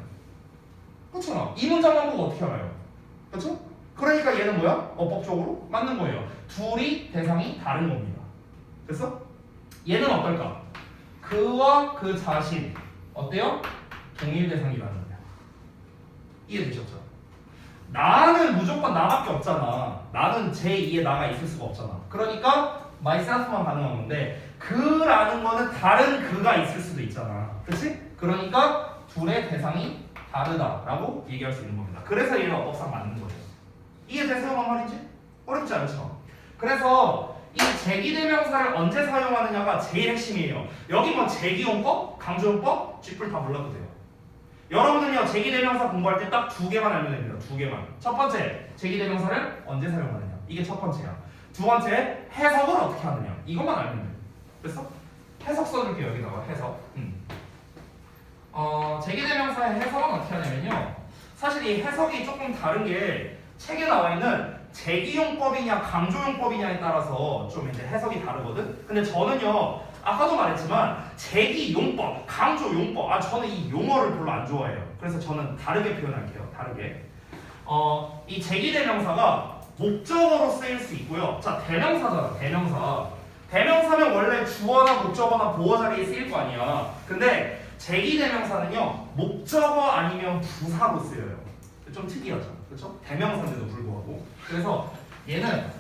그렇잖아. 이 문장만 보고 어떻게 알아요? 그렇죠? 그러니까 얘는 뭐야? 법적으로 맞는 거예요. 둘이 대상이 다른 겁니다. 됐어? 얘는 어떨까? 그와 그 자신 어때요? 동일 대상이라는 거야. 이해되셨죠? 나는 무조건 나밖에 없잖아. 나는 제2의 나가 있을 수가 없잖아. 그러니까 myself만 가능한 건데 그라는 거는 다른 그가 있을 수도 있잖아. 그렇지? 그러니까 둘의 대상이 다르다라고 얘기할 수 있는 겁니다. 그래서 얘는 어법상 맞는 거예요. 이해되세요? 뭔 말인지? 어렵지 않죠? 그래서 이 제기대명사를 언제 사용하느냐가 제일 핵심이에요. 여기 뭐 제기용법, 강조용법, 쥐뿔 다 몰라도 돼요. 여러분은요 제기대명사 공부할 때 딱 두 개만 알면 됩니다. 두 개만. 첫 번째, 제기대명사를 언제 사용하느냐. 이게 첫 번째야. 두 번째, 해석을 어떻게 하느냐. 이것만 알면 돼요. 됐어? 해석 써줄게요. 여기다가 해석. 제기대명사의 해석은 어떻게 하냐면요. 사실 이 해석이 조금 다른 게 책에 나와 있는 제기용법이냐 강조용법이냐에 따라서 좀 이제 해석이 다르거든. 근데 저는요 아까도 말했지만 제기용법, 강조용법 저는 이 용어를 별로 안 좋아해요. 그래서 저는 다르게 표현할게요. 다르게. 이 제기대명사가 목적어로 쓰일 수 있고요. 자 대명사잖아. 대명사. 대명사면 원래 주어나 목적어나 보어 자리에 쓰일 거 아니야. 근데 제기대명사는요 목적어 아니면 부사로 쓰여요. 좀 특이하죠. 그렇죠? 대명사인데도 불구하고. 그래서 얘는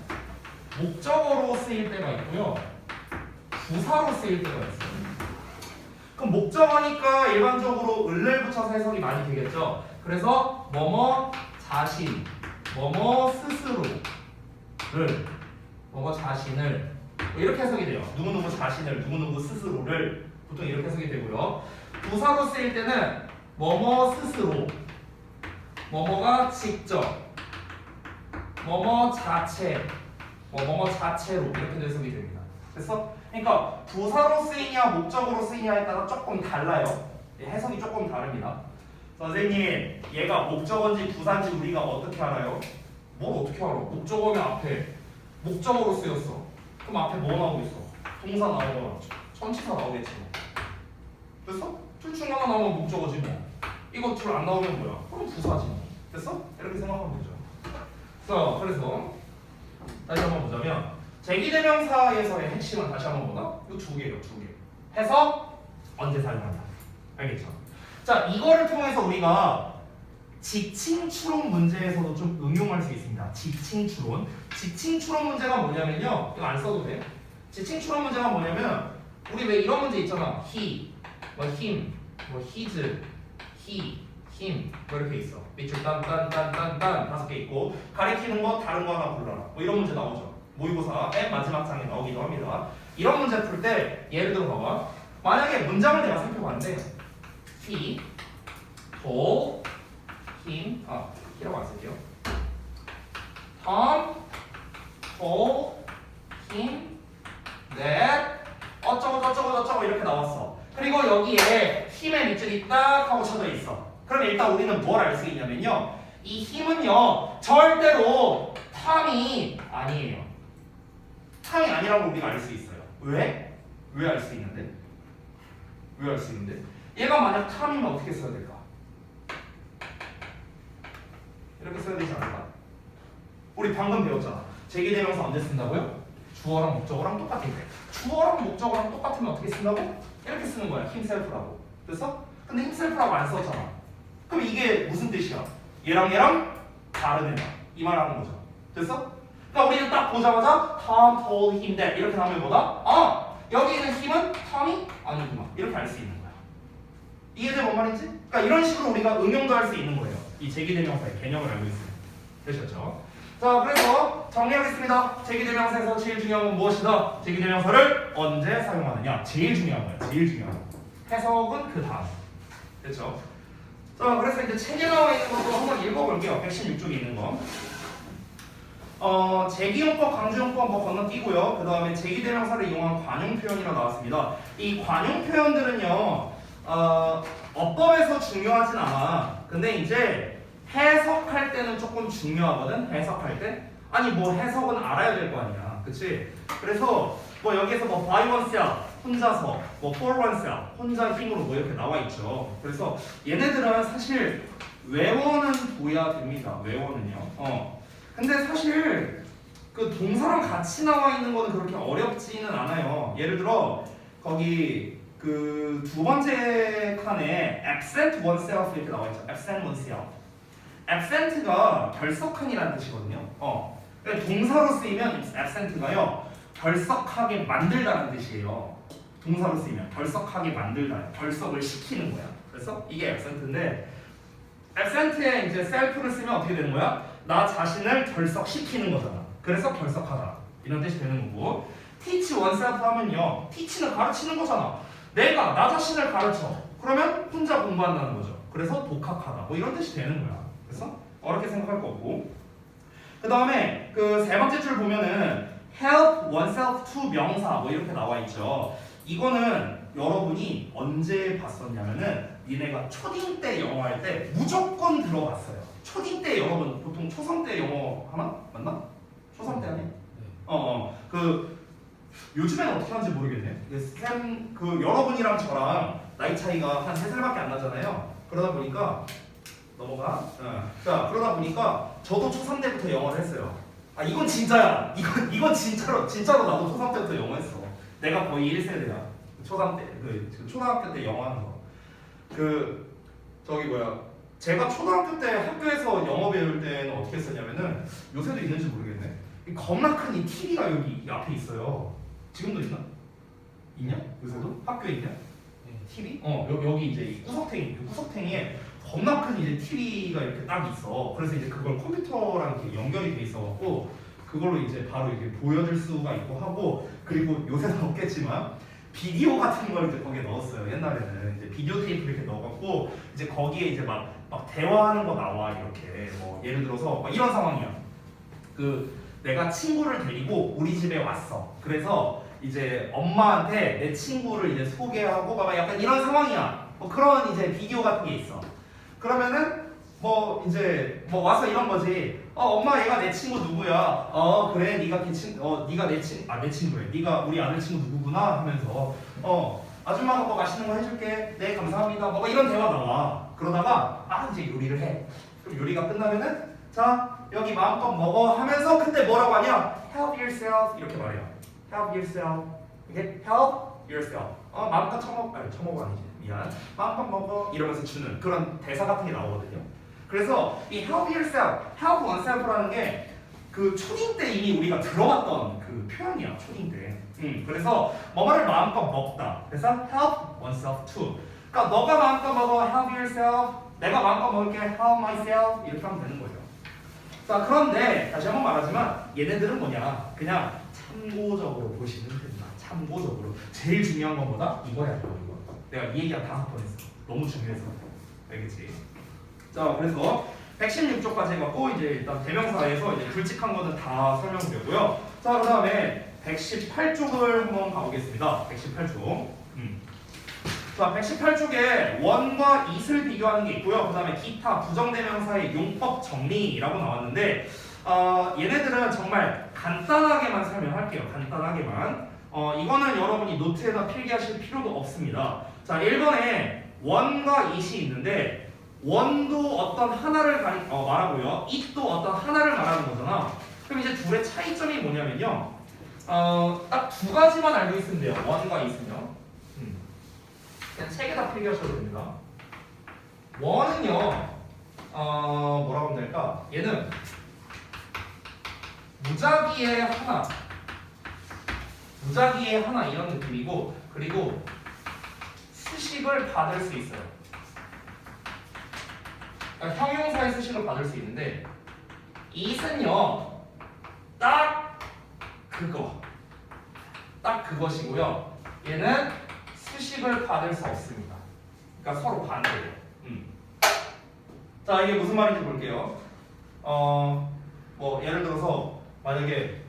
목적어로 쓰일 때가 있고요. 부사로 쓰일 때가 있어요. 그럼 목적어니까 일반적으로 을을 붙여서 해석이 많이 되겠죠. 그래서 뭐뭐 자신, 뭐뭐 스스로를, 뭐뭐 자신을 이렇게 해석이 돼요. 누구누구 자신을, 누구누구 스스로를 보통 이렇게 해석이 되고요. 부사로 쓰일 때는 뭐뭐 스스로, 뭐뭐가 직접, 뭐뭐 자체, 뭐뭐 자체로 이렇게 해석이 됩니다. 됐어? 그러니까 부사로 쓰이냐 목적으로 쓰이냐에 따라 조금 달라요. 해석이 조금 다릅니다. 선생님, 얘가 목적어인지 부사인지 우리가 어떻게 알아요? 뭘 어떻게 알아? 목적어면 앞에 목적어로 쓰였어. 그럼 앞에 뭐 나오고 있어? 동사 나오거나 전치사 나오겠지. 됐어? 둘 중 하나 나오면 목적어지 뭐. 이거 둘 안 나오면 뭐야? 그럼 부사지 뭐. 됐어? 이렇게 생각하면 되죠. 자, 그래서 다시 한번 보자면 제기대명사에서의 핵심은 다시 한번 보나? 이거 두 개예요, 두 개. 해서 언제 사용한다. 알겠죠? 자, 이거를 통해서 우리가 지칭 추론 문제에서도 좀 응용할 수 있습니다. 지칭 추론. 지칭 추론 문제가 뭐냐면요. 이거 안 써도 돼. 지칭 추론 문제가 뭐냐면 우리 왜 이런 문제 있잖아. he, 뭐 him, 뭐 his, he, him 뭐 이렇게 있어. 밑줄 딴딴딴딴딴 5개 있고 가리키는 거 다른 거 하나 골라라. 뭐 이런 문제 나오죠. 모의고사 맨 마지막 장에 나오기도 합니다. 이런 문제 풀 때 예를 들어 봐봐. 만약에 문장을 내가 살펴봤는데 he told him he라고 안 쓸게요. Tom told him that 어쩌고 저쩌고 저쩌고 이렇게 나왔어. 그리고 여기에 힘의 밑줄이 딱 하고 쳐져 있어. 그럼 일단 우리는 뭘 알 수 있냐면요. 이 힘은요 절대로 탐이 아니에요. 탐이 아니라고 우리가 알 수 있어요. 왜? 왜 알 수 있는데? 왜 알 수 있는데? 얘가 만약 탐이면 어떻게 써야 될까? 이렇게 써야 되지 않을까? 우리 방금 배웠잖아. 제기대명사 언제 쓴다고요? 주어랑 목적어랑 똑같을 때. 주어랑 목적어랑 똑같으면 어떻게 쓴다고? 이렇게 쓰는 거야. 힘셀프라고. 됐어? 근데 힘셀프라고 안 썼잖아. 그럼 이게 무슨 뜻이야? 얘랑 다른 애다. 이 말하는 거죠. 됐어? 그러니까 우리는 딱 보자마자 Tom told him that 이렇게 나오면 뭐다? 여기 있는 힘은 Tom이 아니구나. 이렇게 알 수 있는 거야. 이해돼 뭔 말인지? 그러니까 이런 식으로 우리가 응용도 할 수 있는 거예요. 이 제기대명사의 개념을 알고 있으면. 되셨죠? 자, 그래서 정리하겠습니다. 제기대명사에서 제일 중요한 건 무엇이다? 제기대명사를 언제 사용하느냐? 제일 중요한 거야. 제일 중요한 거. 해석은 그 다음. 됐죠? 자, 그래서 이제 책에 나와 있는 것도 한번 읽어볼게요. 116쪽에 있는 거. 제기용법, 강조용법 뭐 건너뛰고요. 그 다음에 제기대명사를 이용한 관용 표현이라 나왔습니다. 이 관용 표현들은요, 어법에서 중요하진 않아. 근데 이제 해석할 때는 조금 중요하거든. 해석할 때. 아니 뭐 해석은 알아야 될 거 아니야. 그치? 그래서 뭐 여기에서 뭐 by oneself 혼자서, 뭐 for oneself 혼자 힘으로 뭐 이렇게 나와 있죠. 그래서 얘네들은 사실 외워는 둬야 됩니다. 외워는요. 근데 사실 그 동사랑 같이 나와 있는 거는 그렇게 어렵지는 않아요. 예를 들어 거기 그 두 번째 칸에 absent oneself 이렇게 나와 있죠. absent oneself. absent가 결석한이라는 뜻이거든요. 그러니까 동사로 쓰이면 absent가요 결석하게 만들다는 뜻이에요. 동사로 쓰이면 결석하게 만들다, 결석을 시키는 거야. 그래서 이게 absent인데 absent에 이제 self를 쓰면 어떻게 되는 거야? 나 자신을 결석시키는 거잖아. 그래서 결석하다 이런 뜻이 되는 거고, teach oneself 하면요, teach는 가르치는 거잖아. 내가 나 자신을 가르쳐. 그러면 혼자 공부한다는 거죠. 그래서 독학하다 뭐 이런 뜻이 되는 거야. 그래서 어렵게 생각할 거 없고, 그 다음에 그 세 번째 줄 보면은 help oneself to 명사 뭐 이렇게 나와 있죠. 이거는 여러분이 언제 봤었냐면은 니네가 초딩 때 영어 할 때 무조건 들어봤어요. 초딩 때 여러분 보통 초3 때 영어 하나? 맞나? 초3 때 하니? 그 요즘에는 어떻게 하는지 모르겠네. 그 여러분이랑 저랑 나이 차이가 한 3살밖에 안 나잖아요. 그러다 보니까 넘어가. 자, 그러다 보니까 저도 초3 때부터 영어를 했어요. 이건 진짜야. 이건 진짜로 나도 초3 때부터 영어 했어. 내가 거의 1세대야. 초3 때, 초등학교 때 영어 하는 거. 제가 초등학교 때 학교에서 영어 배울 때는 어떻게 했었냐면은, 요새도 있는지 모르겠네. 이 겁나 큰 이 TV가 여기 이 앞에 있어요. 지금도 있나? 있냐? 요새도? 학교에 있냐? TV? 여기 이제 이 구석탱이에 겁나 큰 이제 TV가 이렇게 딱 있어. 그래서 이제 그걸 컴퓨터랑 이렇게 연결이 돼 있어갖고 그걸로 이제 바로 이렇게 보여줄 수가 있고 하고, 그리고 요새는 없겠지만 비디오 같은 걸 이제 거기에 넣었어요. 옛날에는 이제 비디오 테이프 이렇게 넣어갖고 이제 거기에 이제 막 대화하는 거 나와 이렇게. 뭐 예를 들어서 막 이런 상황이야. 내가 친구를 데리고 우리 집에 왔어. 그래서 이제 엄마한테 내 친구를 이제 소개하고 막 약간 이런 상황이야. 뭐 그런 이제 비디오 같은 게 있어. 그러면은 뭐 이제 뭐 와서 이런 거지. 엄마 얘가 내 친구 누구야? 그래 네가 네가 내 친구래. 네가 우리 아들 친구 누구구나 하면서 아줌마가 뭐 맛있는 거 해줄게. 네 감사합니다. 뭐 이런 대화 나와. 그러다가 이제 요리를 해. 그럼 요리가 끝나면은 자 여기 마음껏 먹어 하면서 근데 뭐라고 하냐? help yourself 이렇게 말해요. help yourself. 이게 help yourself. 마음껏 처먹어 아니지. 미안. 마음껏 먹어 이러면서 주는 그런 대사 같은 게 나오거든요. 그래서 이 help yourself, help oneself라는 게 그 초딩 때 이미 우리가 들어왔던 그 표현이야. 초딩 때. 그래서 뭐뭐를 마음껏 먹다. 그래서 help oneself to. 그러니까 너가 마음껏 먹어 help yourself. 내가 마음껏 먹을게 help myself. 이렇게 하면 되는 거죠. 자, 그런데 다시 한번 말하지만 얘네들은 뭐냐? 그냥 참고적으로 보시면 된다. 참고적으로. 제일 중요한 건 뭐다? 이거야, 이거. 내가 이 얘기 한 5번 했어. 너무 중요해서. 알겠지? 자, 그래서 116쪽까지 해갖고 이제 일단 대명사에서 이제 굵직한 거는 다 설명드렸고요. 자, 그 다음에 118쪽을 한번 가보겠습니다. 118쪽. 자, 118쪽에 원과 it을 비교하는 게 있고요. 그 다음에 기타 부정대명사의 용법 정리라고 나왔는데 얘네들은 정말 간단하게만 설명할게요. 간단하게만. 이거는 여러분이 노트에다 필기하실 필요도 없습니다. 자, 1번에 원과 it이 있는데 원도 어떤 하나를 말하고요. it도 어떤 하나를 말하는 거잖아. 그럼 이제 둘의 차이점이 뭐냐면요. 딱 두 가지만 알고 있으면 돼요. 원과 it은요. 그냥 세 개 다 필기하셔도 됩니다. 원은요. 뭐라고 하면 될까? 얘는 무작위의 하나 이런 느낌이고 그리고 수식을 받을 수 있어요. 그러니까 형용사의 수식을 받을 수 있는데 it은요 딱 그것이고요. 얘는 수식을 받을 수 없습니다. 그러니까 서로 반대예요. 자, 이게 무슨 말인지 볼게요. 뭐 예를 들어서 만약에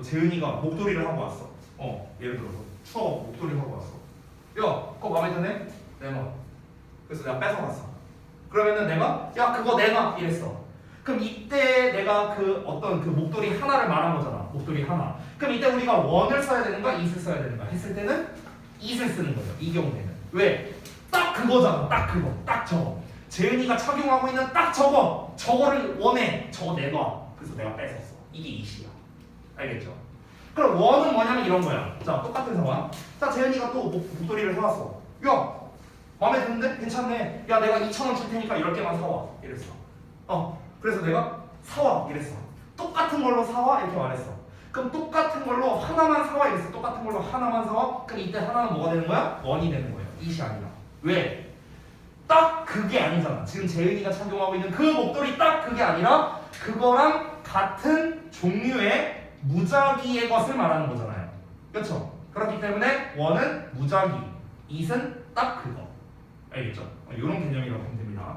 재은이가 목도리를 하고 왔어. 예를 들어서 추억 목도리를 하고 왔어. 야, 그거 마음에 드네? 내놔. 그래서 내가 뺏어갔어. 그러면은 내가 야 그거 내놔 이랬어. 그럼 이때 내가 그 어떤 그 목도리 하나를 말한 거잖아. 목도리 하나. 그럼 이때 우리가 원을 써야 되는가 it을 써야 되는가 했을 때는 it을 쓰는 거죠. 이 경우에는. 왜? 딱 그거잖아. 딱 그거. 딱 저거. 재은이가 착용하고 있는 딱 저거. 저거를 원해. 저거 내놔. 그래서 내가 뺏었어. 이게 it이야. 알겠죠? 그럼 원은 뭐냐면 이런 거야. 자, 똑같은 상황. 자, 재은이가 또 목도리를 해왔어. 야, 마음에 드는데? 괜찮네. 야, 내가 2,000원 줄 테니까 10개만 사와. 이랬어. 그래서 내가 사와. 이랬어. 똑같은 걸로 사와. 이렇게 말했어. 그럼 똑같은 걸로 하나만 사와. 이랬어. 똑같은 걸로 하나만 사와. 그럼 이때 하나는 뭐가 되는 거야? 원이 되는 거예요. it이 아니라. 왜? 딱 그게 아니잖아. 지금 재은이가 착용하고 있는 그 목도리 딱 그게 아니라 그거랑 같은 종류의 무작위의 것을 말하는 거잖아요. 그렇죠? 그렇기 때문에 원은 무작위, it은 딱 그거. 알겠죠? 이런 개념이라고 보면 됩니다.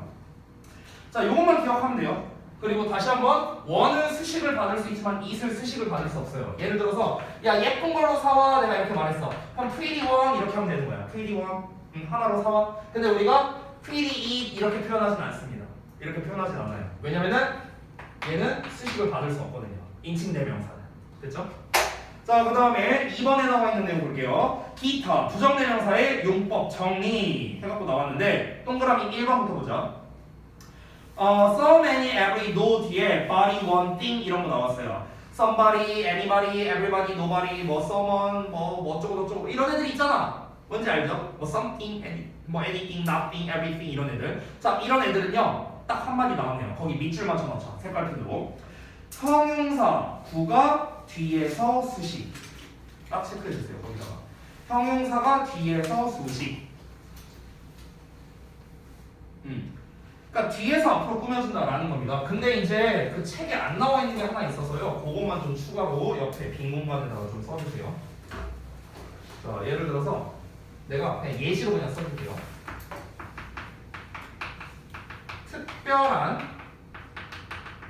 자, 이것만 기억하면 돼요. 그리고 다시 한번 원은 수식을 받을 수 있지만 it을 수식을 받을 수 없어요. 예를 들어서 야 예쁜 걸로 사와 내가 이렇게 말했어. 그럼 pretty one 이렇게 하면 되는 거야. pretty one 하나로 사와. 근데 우리가 pretty it 이렇게 표현하진 않습니다. 이렇게 표현하진 않아요. 왜냐면은 얘는 수식을 받을 수 없거든요. 인칭 대명사는. 됐죠? 자, 그 다음에 2번에 나와 있는 내용 볼게요. 기타 부정대명사의 용법 정리 해갖고 나왔는데 동그라미 1번부터 보자. some, any, every, no 뒤에 body, one, thing 이런 거 나왔어요. somebody, anybody, everybody, nobody, 뭐 someone, 뭐 어쩌고 저쩌고 이런 애들 있잖아. 뭔지 알죠? 뭐 something, anything, nothing, everything 이런 애들. 자, 이런 애들은요 딱 한마디 나왔네요. 거기 밑줄 맞춰 놓자. 색깔표로. 형용사 구가 뒤에서 수식. 딱 체크해 주세요. 거기다가 형용사가 뒤에서 수식. 그러니까 뒤에서 앞으로 꾸며준다라는 겁니다. 근데 이제 그 책에 안 나와 있는 게 하나 있어서요. 그것만 좀 추가로 옆에 빈 공간에다가 좀 써주세요. 자, 예를 들어서 내가 그냥 예시로 그냥 써줄게요. 특별한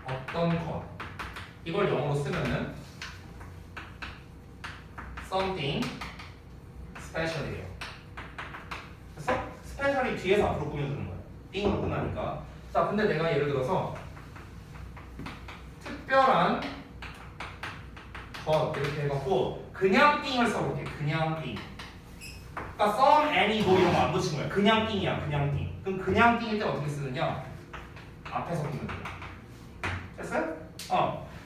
어떤 것 이걸 영어로 쓰면은 something special이에요. 그래서 special이 뒤에서 앞으로 꾸며주는 거예요. 띵으로 끝나니까. 자, 근데 내가 예를 들어서 특별한 것 이렇게 해갖고 그냥 띵을 써볼게. 그냥 띵. 그러니까 some, any, no 이런 거 안 붙인 거야. 그냥 띵이야. 그냥 띵. 그럼 그냥 띵일 때 어떻게 쓰느냐? 앞에서 보면 돼요. 됐어요?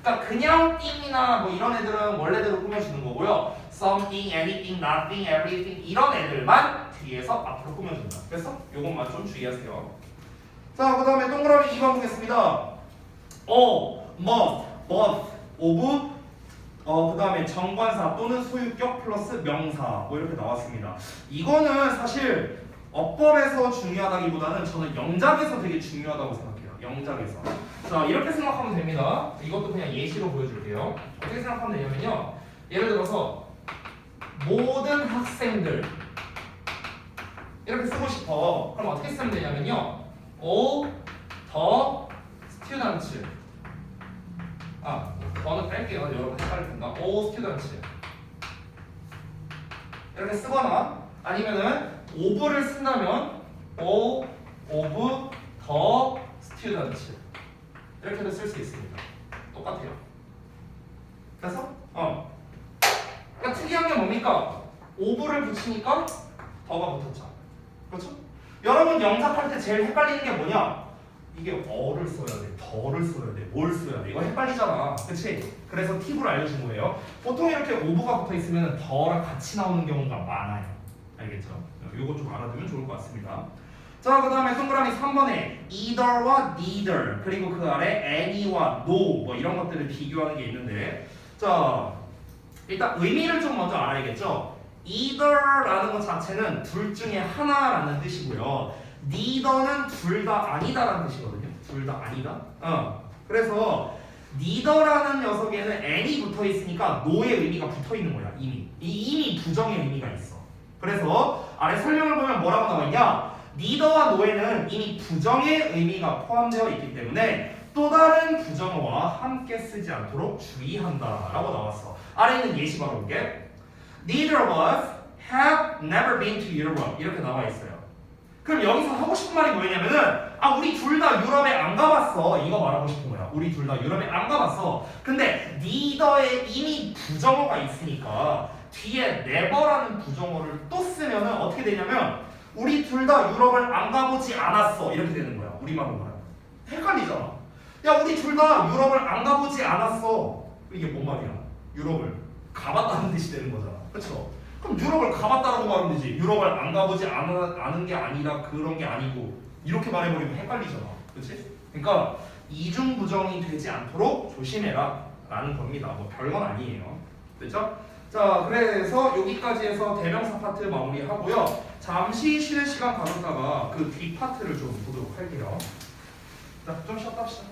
그러니까 그냥 thing이나 뭐 이런 애들은 원래대로 꾸며주는 거고요. something, anything, nothing, everything 이런 애들만 뒤에서 앞으로 꾸며준다. 됐어? 요것만 좀 주의하세요. 자, 그 다음에 동그라미 2번 보겠습니다. must, both, of, 그 다음에 정관사 또는 소유격 플러스 명사 뭐 이렇게 나왔습니다. 이거는 사실 어법에서 중요하다기보다는 저는 영작에서 되게 중요하다고 생각해요. 영작에서. 자, 이렇게 생각하면 됩니다. 이것도 그냥 예시로 보여줄게요. 어떻게 생각하면 되냐면요. 예를 들어서 모든 학생들 이렇게 쓰고 싶어. 그럼 어떻게 쓰면 되냐면요. all the students. 더는 뺄게요. 여러분 헷갈릴 텐가. all students. 이렇게 쓰거나 아니면은 of를 쓴다면 all of the students. 이렇게도 쓸 수 있습니다. 똑같아요. 그래서 그러니까 특이한 게 뭡니까? of를 붙이니까 더가 붙었죠. 그렇죠? 여러분 영작할 때 제일 헷갈리는 게 뭐냐? 이게 어를 써야 돼, 더를 써야 돼, 뭘 써야 돼. 이거 헷갈리잖아. 그치? 그래서 팁을 알려준 거예요. 보통 이렇게 of가 붙어 있으면 더랑 같이 나오는 경우가 많아요. 알겠죠? 이거 좀 알아두면 좋을 것 같습니다. 자, 그 다음에 동그라미 3번에 either와 neither 그리고 그 아래 any와 no 뭐 이런 것들을 비교하는 게 있는데, 자 일단 의미를 좀 먼저 알아야겠죠. either라는 것 자체는 둘 중에 하나라는 뜻이고요. neither는 둘 다 아니다라는 뜻이거든요. 둘 다 아니다. 그래서 neither라는 녀석에는 any 붙어 있으니까 no의 의미가 붙어 있는 거야. 이미 부정의 의미가 있어. 그래서 아래 설명을 보면 뭐라고 나와 있냐? neither와 no에는 이미 부정의 의미가 포함되어 있기 때문에 또 다른 부정어와 함께 쓰지 않도록 주의한다라고 나왔어. 아래 있는 예시 바로 볼게. Neither of us have never been to Europe 이렇게 나와 있어요. 그럼 여기서 하고 싶은 말이 뭐냐면은 우리 둘 다 유럽에 안 가봤어. 이거 말하고 싶은 거야. 우리 둘 다 유럽에 안 가봤어. 근데 neither에 이미 부정어가 있으니까 뒤에 never라는 부정어를 또 쓰면은 어떻게 되냐면 우리 둘 다 유럽을 안 가보지 않았어. 이렇게 되는 거야. 우리말로 말하면. 헷갈리잖아. 야, 우리 둘 다 유럽을 안 가보지 않았어. 이게 뭔 말이야? 유럽을 가봤다는 뜻이 되는 거잖아. 그렇죠? 그럼 유럽을 가봤다라고 말하면 되지. 유럽을 안 가보지 않은 게 아니라 그런 게 아니고 이렇게 말해버리면 헷갈리잖아. 그렇지? 그러니까 이중 부정이 되지 않도록 조심해라 라는 겁니다. 뭐 별건 아니에요. 됐죠? 자, 그래서 여기까지 해서 대명사 파트 마무리하고요. 잠시 쉬는 시간 가졌다가 그 뒤 파트를 좀 보도록 할게요. 자, 좀 쉬었다 합시다.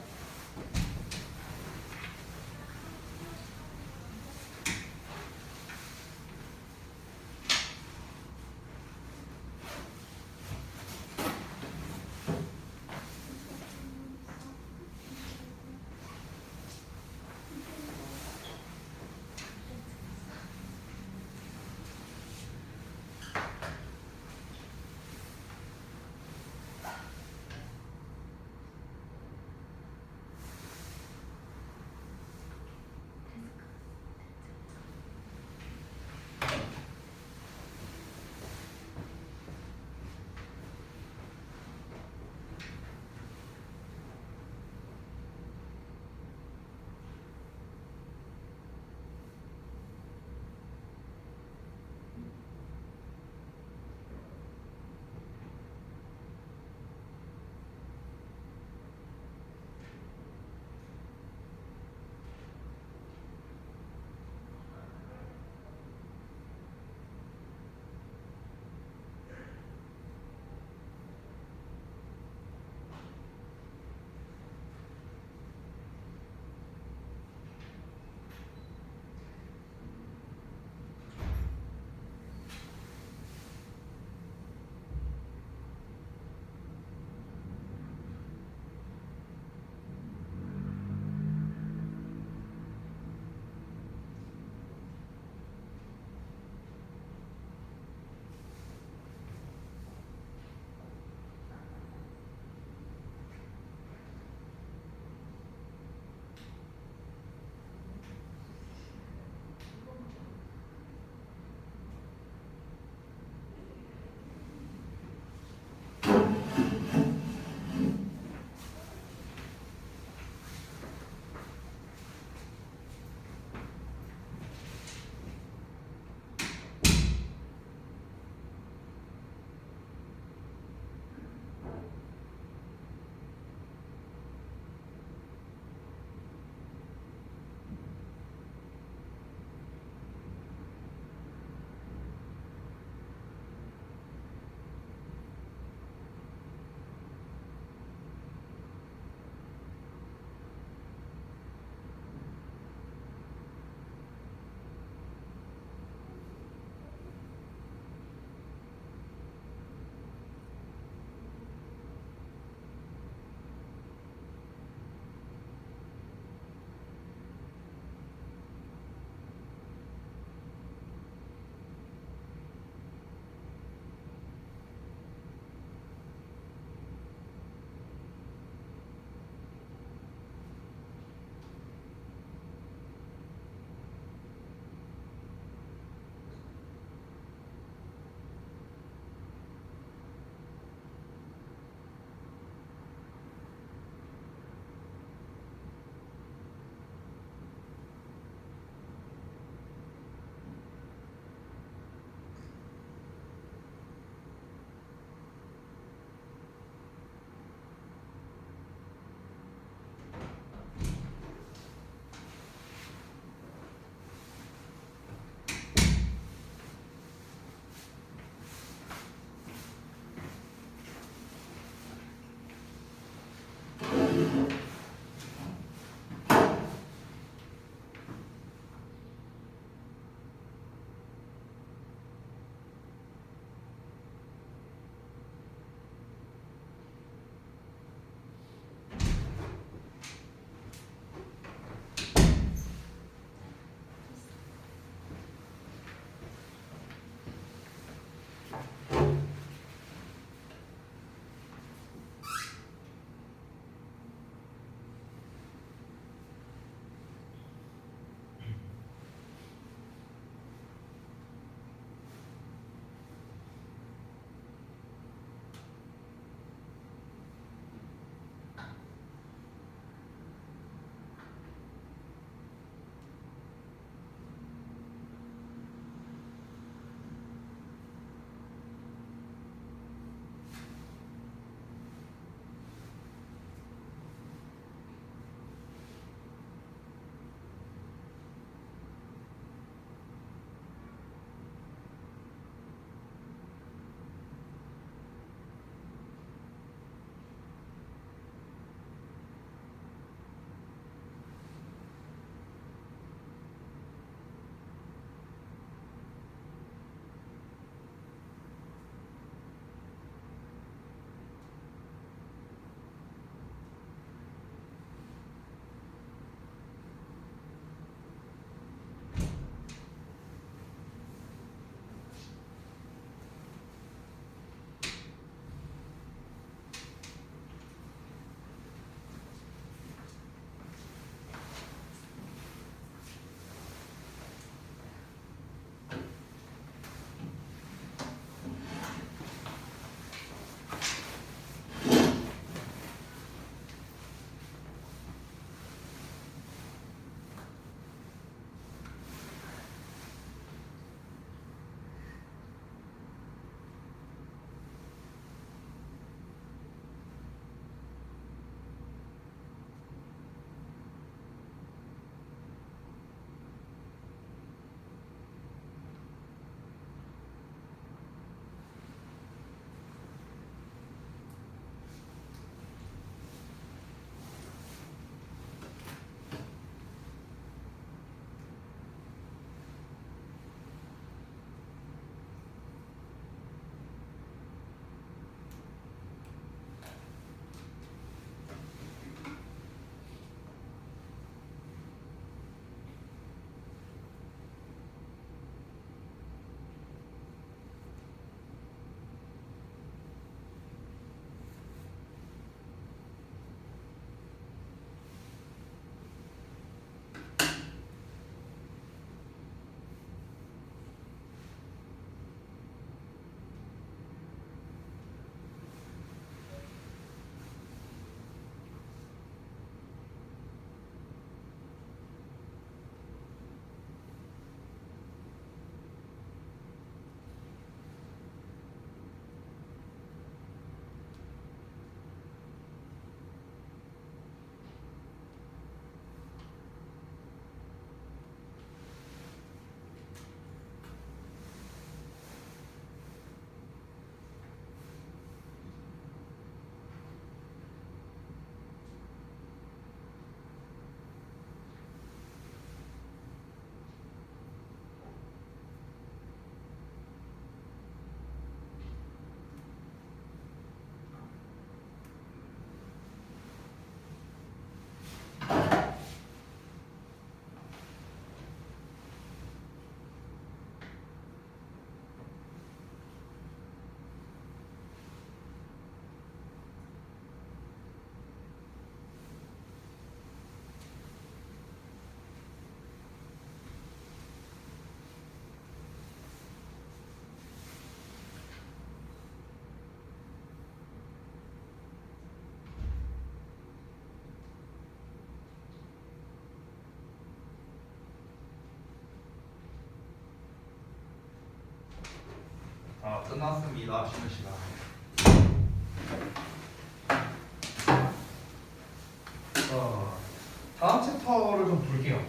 끝났습니다. 쉬는 시간. 다음 챕터를 좀 볼게요.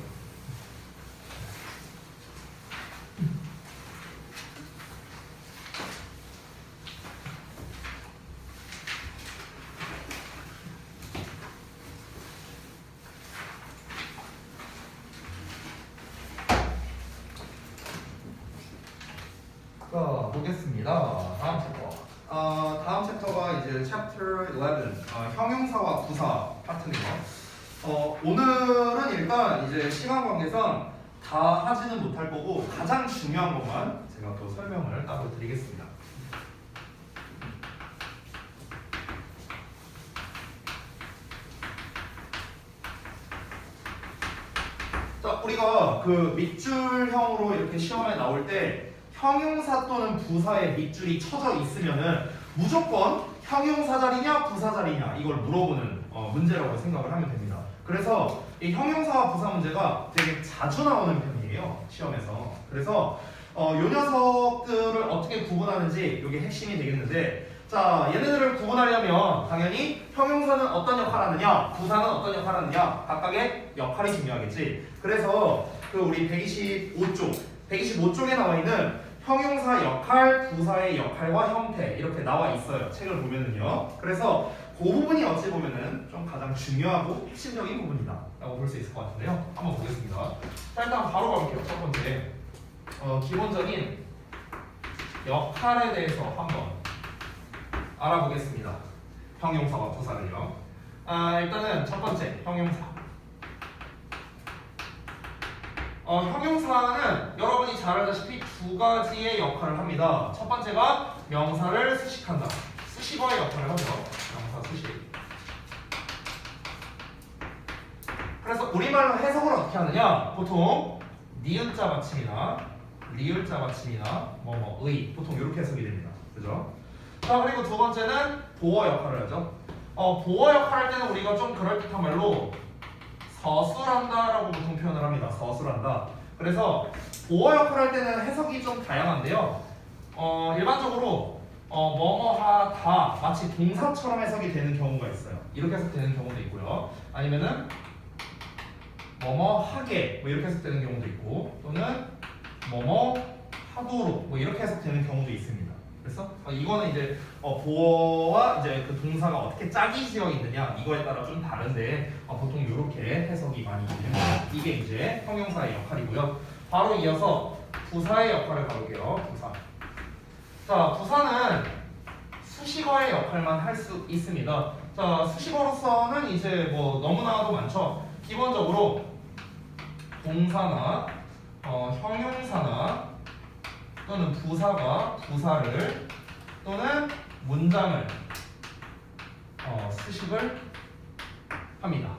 보겠습니다. 다음 챕터. 다음 챕터가 이제 chapter 11, 형용사와 부사 파트네요. 오늘은 일단 이제 시간 관계상 다 하지는 못할 거고 가장 중요한 것만 제가 또 설명을 따로 드리겠습니다. 자, 우리가 그 밑줄형으로 이렇게 시험에 나올 때 형용사 또는 부사에 밑줄이 쳐져 있으면은 무조건 형용사 자리냐 부사 자리냐 이걸 물어보는 문제라고 생각을 하면 됩니다. 그래서 이 형용사와 부사 문제가 되게 자주 나오는 편이에요, 시험에서. 그래서 요 녀석들을 어떻게 구분하는지 이게 핵심이 되겠는데, 자, 얘네들을 구분하려면 당연히 형용사는 어떤 역할을 하느냐, 부사는 어떤 역할을 하느냐, 각각의 역할이 중요하겠지. 그래서 그 우리 125쪽에 나와 있는 형용사 역할, 부사의 역할과 형태 이렇게 나와 있어요. 책을 보면은요. 그래서 그 부분이 어찌 보면은 좀 가장 중요하고 핵심적인 부분이다 라고 볼 수 있을 것 같은데요. 한번 보겠습니다. 자, 일단 바로 가볼게요. 첫 번째, 기본적인 역할에 대해서 한번 알아보겠습니다. 형용사와 부사를요. 일단은 첫 번째, 형용사. 형용사는 여러분이 잘 알다시피 두 가지의 역할을 합니다. 첫 번째가 명사를 수식한다. 수식어의 역할을 하죠. 명사 수식. 그래서 우리말로 해석을 어떻게 하느냐? 보통 니은자 받침이나 리을자 받침이나 뭐뭐의 보통 이렇게 해석이 됩니다. 그죠? 자, 그리고 두 번째는 보어 역할을 하죠. 보어 역할을 할 때는 우리가 좀 그럴듯한 말로 서술한다라고 보통 표현을 합니다. 서술한다. 그래서 보어 역할을 할 때는 해석이 좀 다양한데요. 일반적으로 뭐뭐하다 마치 동사처럼 해석이 되는 경우가 있어요. 이렇게 해석되는 경우도 있고요. 아니면은 뭐뭐하게 뭐 이렇게 해석되는 경우도 있고, 또는 뭐뭐하도록 뭐 이렇게 해석되는 경우도 있습니다. 그래서 이거는 이제 보어와 이제 그 동사가 어떻게 짝이 지어 있느냐 이거에 따라 좀 다른데 보통 이렇게 해석이 많이 됩니다. 이게 이제 형용사의 역할이고요. 바로 이어서 부사의 역할을 가볼게요. 부사. 자, 부사는 수식어의 역할만 할 수 있습니다. 자, 수식어로서는 이제 뭐 너무나도 많죠. 기본적으로 동사나 형용사나 또는 부사가 부사를 또는 문장을 수식을 합니다.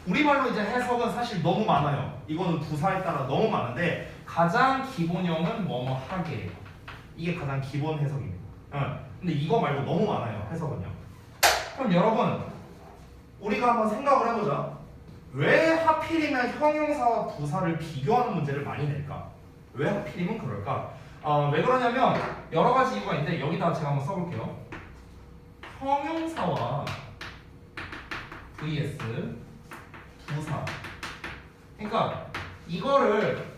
우리말로 이제 해석은 사실 너무 많아요. 이거는 부사에 따라 너무 많은데 가장 기본형은 뭐뭐 하게예요. 이게 가장 기본 해석입니다. 근데 이거 말고 너무 많아요, 해석은요. 그럼 여러분, 우리가 한번 생각을 해보자. 왜 하필이면 형용사와 부사를 비교하는 문제를 많이 낼까? 왜 하필이면 그럴까? 왜 그러냐면 여러 가지 이유가 있는데 여기다 제가 한번 써볼게요. 형용사와 vs 부사. 그러니까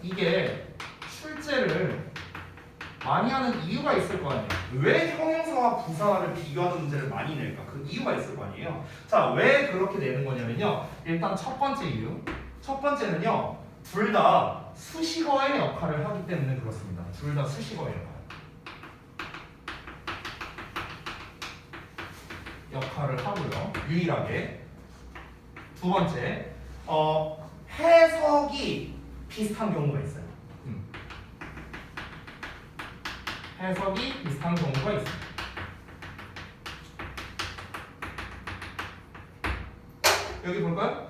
이게 출제를 많이 하는 이유가 있을 거 아니에요. 왜 형용사와 부사를 비교하는 문제를 많이 낼까? 그 이유가 있을 거 아니에요. 자, 왜 그렇게 내는 거냐면요. 일단 첫 번째 이유. 첫 번째는요. 둘 다 수식어의 역할을 하기 때문에 그렇습니다. 둘 다 수식어의 역할을 하고요. 유일하게. 두 번째, 해석이 비슷한 경우가 있어요. 해석이 비슷한 경우가 있어요. 여기 볼까요?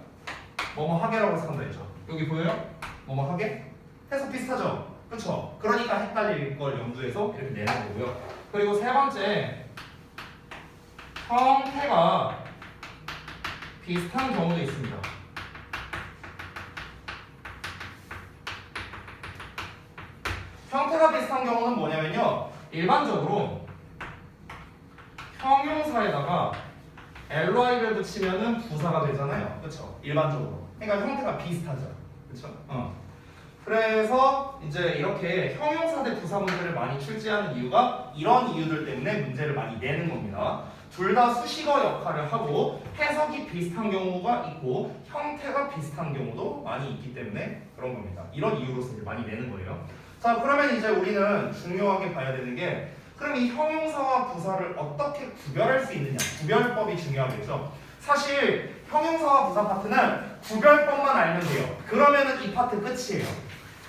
뭐뭐 하게라고 해석한다 했죠. 여기 보여요? 뭐뭐 하게? 해석 비슷하죠? 그쵸? 그러니까 헷갈릴 걸 염두에서 이렇게 내는 거고요. 그리고 세 번째, 형태가 비슷한 경우도 있습니다. 형태가 비슷한 경우는 뭐냐면요, 일반적으로 형용사에다가 ly를 붙이면은 부사가 되잖아요. 그쵸? 일반적으로. 그러니까 형태가 비슷하죠. 그쵸? 그래서 이제 이렇게 형용사 대 부사 문제를 많이 출제하는 이유가 이런 이유들 때문에 문제를 많이 내는 겁니다. 둘 다 수식어 역할을 하고 해석이 비슷한 경우가 있고 형태가 비슷한 경우도 많이 있기 때문에 그런 겁니다. 이런 이유로서 이제 많이 내는 거예요. 자, 그러면 이제 우리는 중요하게 봐야 되는 게, 그럼 이 형용사와 부사를 어떻게 구별할 수 있느냐, 구별법이 중요하겠죠. 사실 형용사와 부사 파트는 구별법만 알면 돼요. 그러면은 이 파트 끝이에요.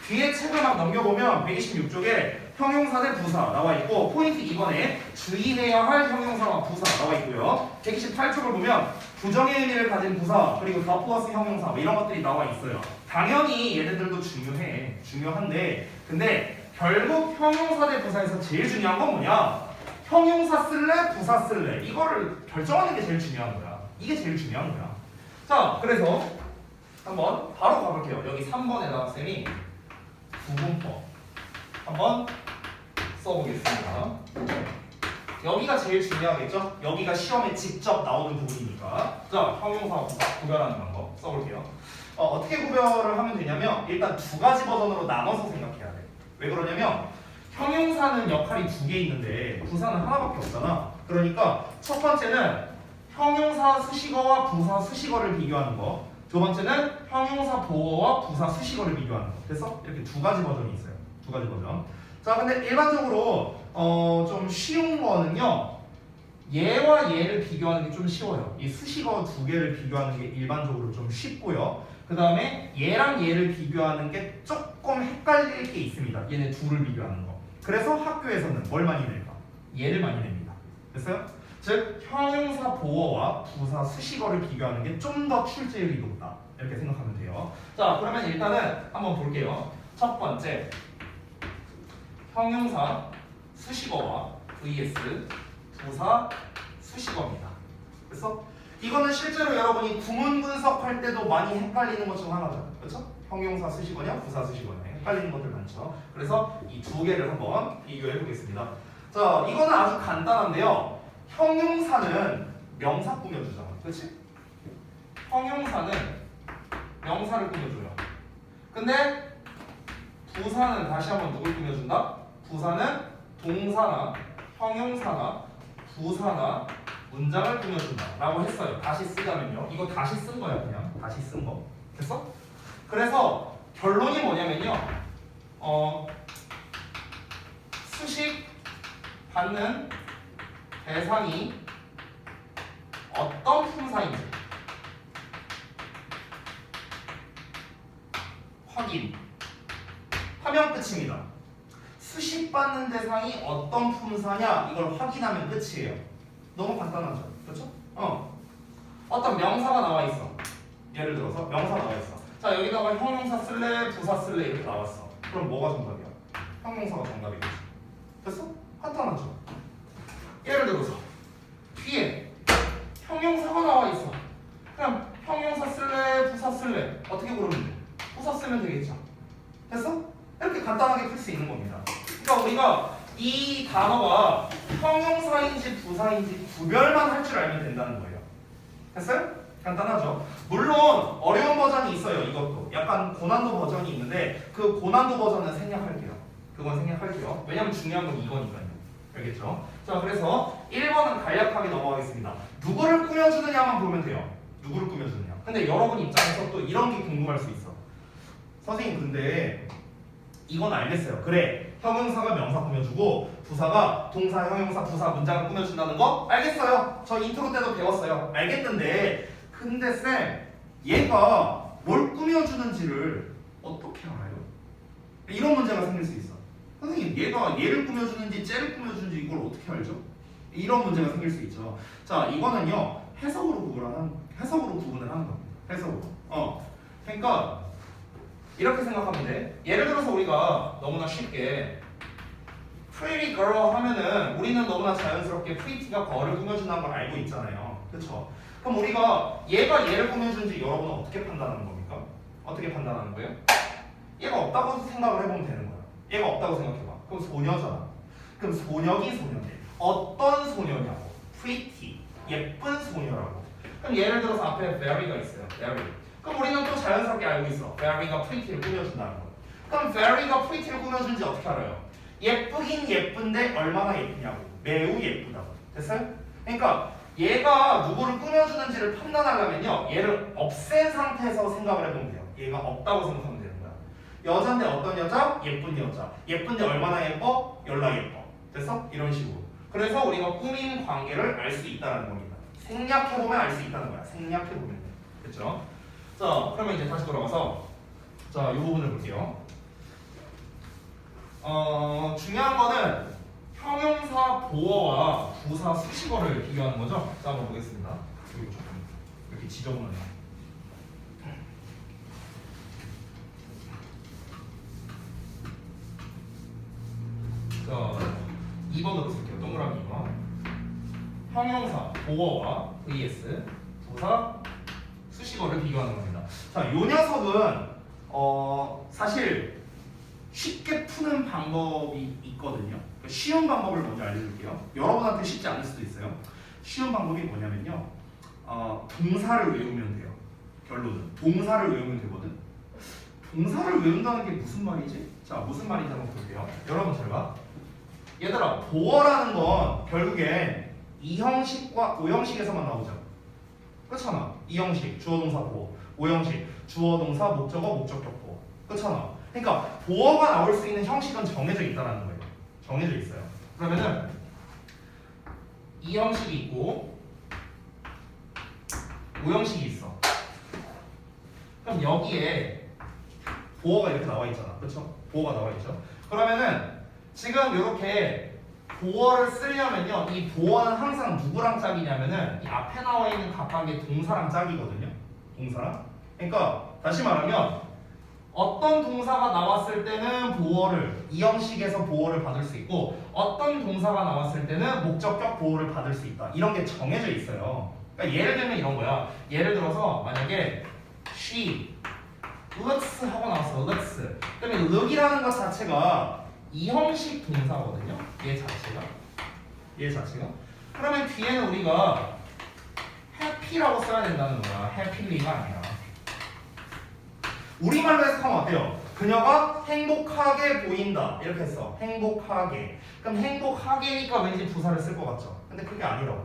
뒤에 책을 막 넘겨보면 126쪽에 형용사 대 부사 나와 있고, 포인트 2번에 주의해야 할 형용사와 부사 나와 있고요. 128쪽을 보면 부정의 의미를 가진 부사, 그리고 더 플러스 형용사 뭐 이런 것들이 나와 있어요. 당연히 얘네들도 중요한데, 근데 결국 형용사 대 부사에서 제일 중요한 건 뭐냐? 형용사 쓸래? 부사 쓸래? 이거를 결정하는 게 제일 중요한 거야. 이게 제일 중요한 거야. 자, 그래서 한번 바로 가볼게요. 여기 3번에다가 쌤이 구분법 한번 써보겠습니다. 여기가 제일 중요하겠죠? 여기가 시험에 직접 나오는 부분이니까. 자, 형용사와 부사 구별하는 방법 써볼게요. 어떻게 구별을 하면 되냐면, 일단 두 가지 버전으로 나눠서 생각해야 돼. 왜 그러냐면 형용사는 역할이 두 개 있는데 부사는 하나밖에 없잖아. 그러니까 첫 번째는 형용사 수식어와 부사 수식어를 비교하는 거, 두 번째는 형용사 보어와 부사 수식어를 비교하는 거. 그래서 이렇게 두 가지 버전이 있어요. 두 가지 버전. 자, 근데 일반적으로 좀 쉬운 거는요, 얘와 얘를 비교하는 게 좀 쉬워요. 이 수식어 두 개를 비교하는 게 일반적으로 좀 쉽고요. 그 다음에 얘랑 얘를 비교하는 게 조금 헷갈릴 게 있습니다. 얘네 둘을 비교하는 거. 그래서 학교에서는 뭘 많이 낼까? 얘를 많이 냅니다. 됐어요? 즉 형용사 보어와 부사 수식어를 비교하는 게 좀 더 출제율이 높다. 이렇게 생각하면 돼요. 자, 그러면 일단은 한번 볼게요. 첫 번째, 형용사 수식어와 vs 부사 수식어입니다. 그래서 이거는 실제로 여러분이 구문 분석할 때도 많이 헷갈리는 것 중 하나죠. 그렇죠? 형용사 수식어냐 부사 수식어냐 헷갈리는 것들 많죠. 그래서 이 두 개를 한번 비교해 보겠습니다. 자, 이거는 아주 간단한데요. 형용사는 명사 꾸며주잖아. 그렇지? 형용사는 명사를 꾸며줘요. 근데 부사는 다시 한번 누굴 꾸며준다? 부사는 동사나 형용사나 부사나 문장을 꾸며준다 라고 했어요. 다시 쓰자면요, 이거 다시 쓴 거야. 그냥 다시 쓴 거. 됐어? 그래서 결론이 뭐냐면요, 수식 받는 대상이 어떤 품사인지 확인하면 끝입니다. 수식받는 대상이 어떤 품사냐, 이걸 확인하면 끝이에요. 너무 간단하죠? 그렇죠? 어떤 명사가 나와 있어. 예를 들어서 명사 나와 있어. 자, 여기다가 형용사 쓸래, 부사 쓸래 이렇게 나왔어. 그럼 뭐가 정답이야? 형용사가 정답이겠지. 됐어? 간단하죠? 예를 들어서 뒤에 형용사가 나와 있어. 그럼 형용사 쓸래, 부사 쓸래 어떻게 고르면 돼? 부사 쓰면 되겠죠. 됐어? 이렇게 간단하게 풀 수 있는 겁니다. 그러니까 우리가 이 단어가 형용사인지 부사인지 구별만 할 줄 알면 된다는 거예요. 됐어요? 간단하죠? 물론 어려운 버전이 있어요. 이것도 약간 고난도 버전이 있는데 그 고난도 버전은 생략할게요. 그건 생략할게요. 왜냐면 중요한 건 이거니까요. 알겠죠? 자, 그래서 1번은 간략하게 넘어가겠습니다. 누구를 꾸며주느냐만 보면 돼요. 누구를 꾸며주느냐. 근데 여러분 입장에서 또 이런 게 궁금할 수 있어. 선생님, 근데 이건 알겠어요. 그래, 형용사가 명사 꾸며주고 부사가 동사, 형용사, 부사 문장을 꾸며준다는 거 알겠어요. 저 인트로 때도 배웠어요. 알겠는데 근데 쌤, 얘가 뭘 꾸며주는지를 어떻게 알아요? 이런 문제가 생길 수 있어. 선생님, 얘가 얘를 꾸며주는지 쟤를 꾸며주는지 이걸 어떻게 알죠? 이런 문제가 생길 수 있죠. 자, 이거는요 해석으로 구분을 하는 겁니다. 해석으로. 그러니까 이렇게 생각하면 돼. 예를 들어서 우리가 너무나 쉽게 pretty girl 하면은 우리는 너무나 자연스럽게 pretty가 girl을 꾸며준다는 걸 알고 있잖아요. 그렇죠? 그럼 우리가 얘가 얘를 꾸며주는지 여러분은 어떻게 판단하는 겁니까? 어떻게 판단하는 거예요? 얘가 없다고 생각을 해보면 되는 거야. 얘가 없다고 생각해봐. 그럼 소녀잖아. 그럼 소녀기 소녀네. 어떤 소녀냐고. pretty. 예쁜 소녀라고. 그럼 예를 들어서 앞에 very가 있어요. very. 그럼 우리는 또 자연스럽게 알고 있어. very가 pretty를 꾸며준다는 거. 그럼 very가 pretty를 꾸며주는지 어떻게 알아요? 예쁘긴 예쁜데 얼마나 예쁘냐고. 매우 예쁘다고. 됐어요? 그러니까 얘가 누구를 꾸며주는지를 판단하려면요 얘를 없앤 상태에서 생각을 해보면 돼요. 얘가 없다고 생각하면 되는 거야. 여잔데 어떤 여자? 예쁜 여자. 예쁜데 얼마나 예뻐? 열나 예뻐. 됐어? 이런 식으로. 그래서 우리가 꾸민 관계를 알 수 있다는 겁니다. 생략해보면 알 수 있다는 거야. 생략해보면 돼. 됐죠? 자, 그러면 이제 다시 돌아가서 자, 이 부분을 볼게요. 중요한 거는 형용사 보어와 부사 수식어를 비교하는 거죠. 자, 한번 보겠습니다. 그리고 조금 이렇게 지저분하네요. 자, 2번으로 쓸게요. 동그라미 2번. 형용사 보어와 vs 부사 수식어를 비교하는 겁니다. 자, 요 녀석은 사실 쉽게 푸는 방법이 있거든요. 쉬운 방법을 먼저 알려줄게요. 여러분한테 쉽지 않을 수도 있어요. 쉬운 방법이 뭐냐면요. 동사를 외우면 돼요. 결론은 동사를 외우면 되거든. 동사를 외운다는 게 무슨 말이지? 자, 무슨 말인지 한번 볼게요. 여러분 잘 봐. 얘들아, 보어라는 건 결국엔 이형식과 오형식에서만 나오죠. 그렇잖아. 이형식, 주어동사 보어. 오형식, 주어동사, 목적어, 목적격 보어. 그렇잖아. 그러니까 보어가 나올 수 있는 형식은 정해져 있다는 거예요. 정해져 있어요. 그러면은 이형식이 있고 오형식이 있어. 그럼 여기에 보어가 이렇게 나와 있잖아. 그렇죠? 보어가 나와 있죠. 그러면은 지금 이렇게 보어를 쓰려면요, 이 보어는 항상 누구랑 짝이냐면은 이 앞에 나와 있는 각각의 동사랑 짝이거든요. 동사랑. 그러니까 다시 말하면 어떤 동사가 나왔을 때는 보어를 이 형식에서 보어를 받을 수 있고 어떤 동사가 나왔을 때는 목적격 보어를 받을 수 있다. 이런 게 정해져 있어요. 그러니까 예를 들면 이런 거야. 예를 들어서 만약에 she looks 하고 나왔어. looks. 그러면 look이라는 것 자체가 이 형식 동사거든요. 얘 자체가. 그러면 뒤에는 우리가 happy라고 써야 된다는 거야. happy가 아니라. 우리말로 해석하면 어때요? 그녀가 행복하게 보인다. 이렇게 했어. 행복하게. 그럼 행복하게니까 왠지 부사를 쓸 것 같죠? 근데 그게 아니라고.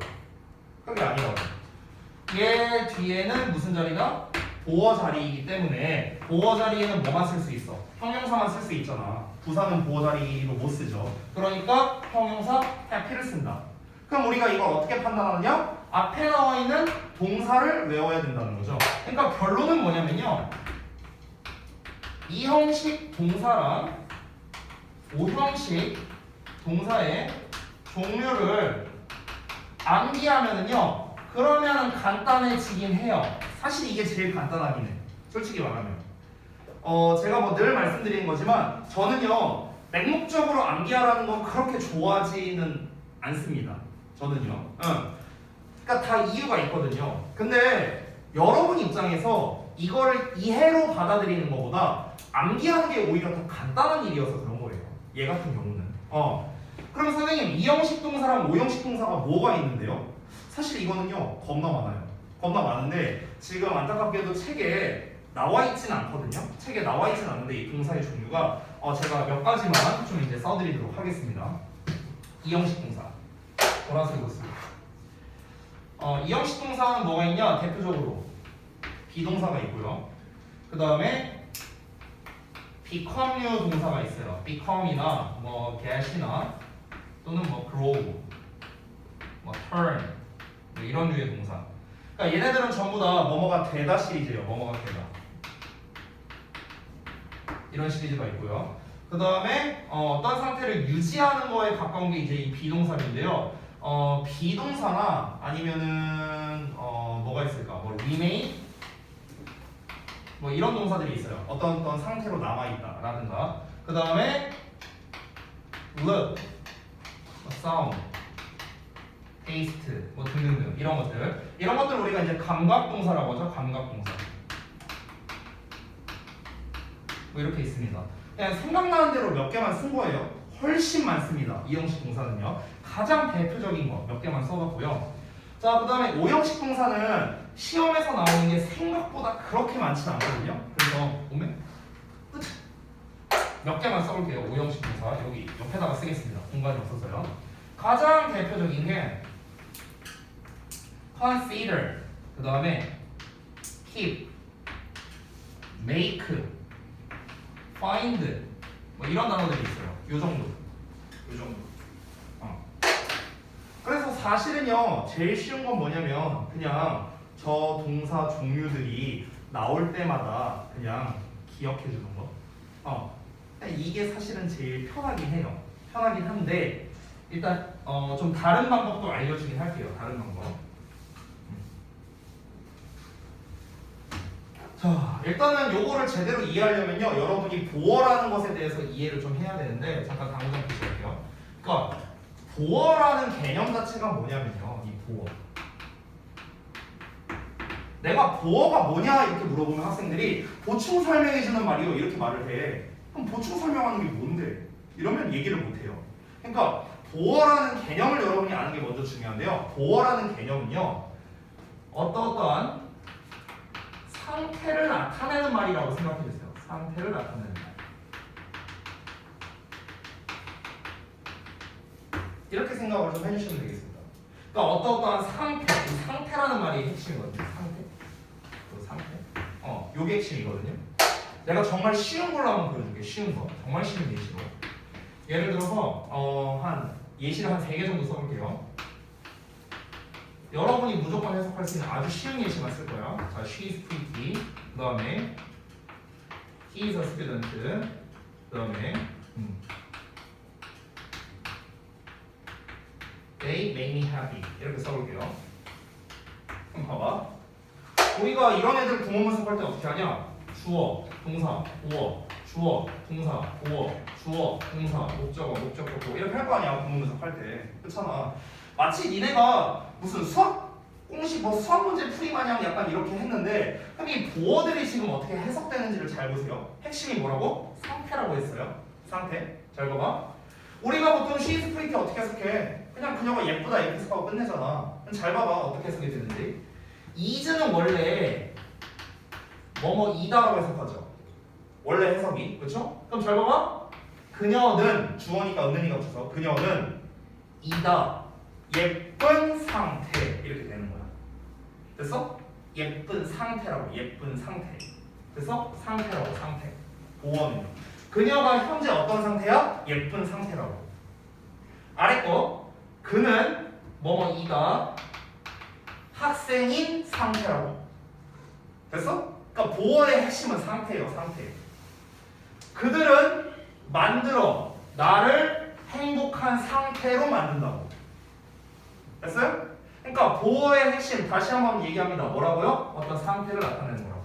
얘 뒤에는 무슨 자리다? 보어 자리이기 때문에 보어 자리에는 뭐만 쓸 수 있어? 형용사만 쓸 수 있잖아. 부사는 보어 자리로 못 쓰죠. 그러니까 형용사 happy를 쓴다. 그럼 우리가 이걸 어떻게 판단하느냐? 앞에 나와 있는 동사를 외워야 된다는 거죠. 그러니까 결론은 뭐냐면요. 이 형식 동사랑 오형식 동사의 종류를 암기하면은요, 그러면 간단해지긴 해요. 사실 이게 제일 간단하긴 해. 솔직히 말하면. 제가 뭐 늘 말씀드리는 거지만 저는요, 맹목적으로 암기하라는 건 그렇게 좋아하지는 않습니다. 저는요. 그러니까 다 이유가 있거든요. 근데 여러분 입장에서 이거를 이해로 받아들이는 것보다 암기하는 게 오히려 더 간단한 일이어서 그런 거예요. 얘 같은 경우는. 그럼 선생님, 이형식 동사랑 오형식 동사가 뭐가 있는데요? 사실 이거는요, 겁나 많아요. 겁나 많은데 지금 안타깝게도 책에 나와 있진 않거든요. 책에 나와 있진 않는데 이 동사의 종류가 제가 몇 가지만 좀 이제 써드리도록 하겠습니다. 이형식 동사. 보라색으로 씁니다. 이형식 동사는 뭐가 있냐? 대표적으로 비동사가 있고요. 그 다음에 become류 동사가 있어요. become이나 뭐 get이나 또는 뭐 grow, 뭐 turn 뭐 이런 류의 동사. 그러니까 그러니까 얘네들은 전부 다 뭐뭐가 되다 시리즈예요. 뭐뭐가 되다. 이런 시리즈가 있고요. 그 다음에 어떤 상태를 유지하는 거에 가까운 게 이제 이 비동사인데요. 비동사나 아니면은 뭐가 있을까? 뭐 remain 뭐 이런 동사들이 있어요. 어떤 상태로 남아 있다라든가. 그 다음에 look, sound, taste 뭐 등등등 이런 것들 우리가 이제 감각동사라고 하죠. 감각동사. 뭐 이렇게 있습니다. 그냥 생각나는 대로 몇 개만 쓴 거예요. 훨씬 많습니다. 이 형식 동사는요. 가장 대표적인 거 몇 개만 써봤고요. 자, 그 다음에 5형식 동사는 시험에서 나오는 게 생각보다 그렇게 많지는 않거든요. 그래서 보면 몇 개만 써볼게요. 5형식 동사 여기 옆에다가 쓰겠습니다. 공간이 없어서요. 가장 대표적인 게 consider, 그 다음에 keep, make, find 뭐 이런 단어들이 있어요. 요 정도. 그래서 사실은요 제일 쉬운 건 뭐냐면 그냥 저 동사 종류들이 나올 때마다 그냥 기억해 주는 거. 이게 사실은 제일 편하긴 해요. 편하긴 한데 일단 좀 다른 방법도 알려주긴 할게요. 다른 방법. 자, 일단은 요거를 제대로 이해하려면요 여러분이 보어라는 것에 대해서 이해를 좀 해야 되는데 잠깐 당장 보실게요. 그러니까 보어라는 개념 자체가 뭐냐면요, 이 보어. 내가 보어가 뭐냐 이렇게 물어보면 학생들이 보충 설명해주는 말이요 이렇게 말을 해. 그럼 보충 설명하는 게 뭔데? 이러면 얘기를 못해요. 그러니까 보어라는 개념을 여러분이 아는 게 먼저 중요한데요. 보어라는 개념은요 어떠한 상태를 나타내는 말이라고 생각해 주세요. 상태를 나타내는 말. 이렇게 생각을 좀 해주시면 되겠습니다. 그러니까 어떠한 상태, 이 상태라는 말이 핵심이거든요. 상태. 요게 핵심이거든요. 내가 정말 쉬운 걸로 한번 보여줄게요. 쉬운 거. 정말 쉬운 예시로. 예를 들어서 예시를 한 3개 정도 써볼게요. 여러분이 무조건 해석할 수 있는 아주 쉬운 예시만 쓸 거야. 자, she is pretty. 그 다음에 he is a student. 그 다음에 they make me happy. 이렇게 써볼게요. 그럼 봐봐. 우리가 이런 애들 구문 분석할 때 어떻게 하냐? 주어, 동사, 보어, 주어, 동사, 보어, 주어, 동사, 목적어, 목적어, 보어 이렇게 할 거 아니야 구문 분석할 때. 그렇잖아. 마치 니네가 무슨 수학 공식 뭐 수학 문제 풀이 마냥 약간 이렇게 했는데 그럼 이 보어들이 지금 어떻게 해석되는지를 잘 보세요. 핵심이 뭐라고? 상태라고 했어요. 상태. 잘 봐봐. 우리가 보통 she is pretty 어떻게 해석해? 그냥 그녀가 예쁘다 이렇게 해석하고 끝내잖아. 그럼 잘 봐봐 어떻게 해석이 되는지. is는 원래 뭐뭐이다라고 해석하죠. 원래 해석이. 그렇죠? 그럼 잘 봐봐. 그녀는 주어니까 은은이가 붙어서 그녀는 이다. 예쁜 상태 이렇게 되는 거야. 됐어? 예쁜 상태라고. 예쁜 상태. 됐어? 상태라고. 상태. 보어는 그녀가 현재 어떤 상태야? 예쁜 상태라고. 아래 거 그는 뭐뭐이다. 학생인 상태라고. 됐어? 그러니까 보어의 핵심은 상태예요. 상태. 그들은 만들어 나를 행복한 상태로 만든다고. 됐어요? 그러니까 보어의 핵심 다시 한번 얘기합니다. 뭐라고요? 어떤 상태를 나타내는 거라고.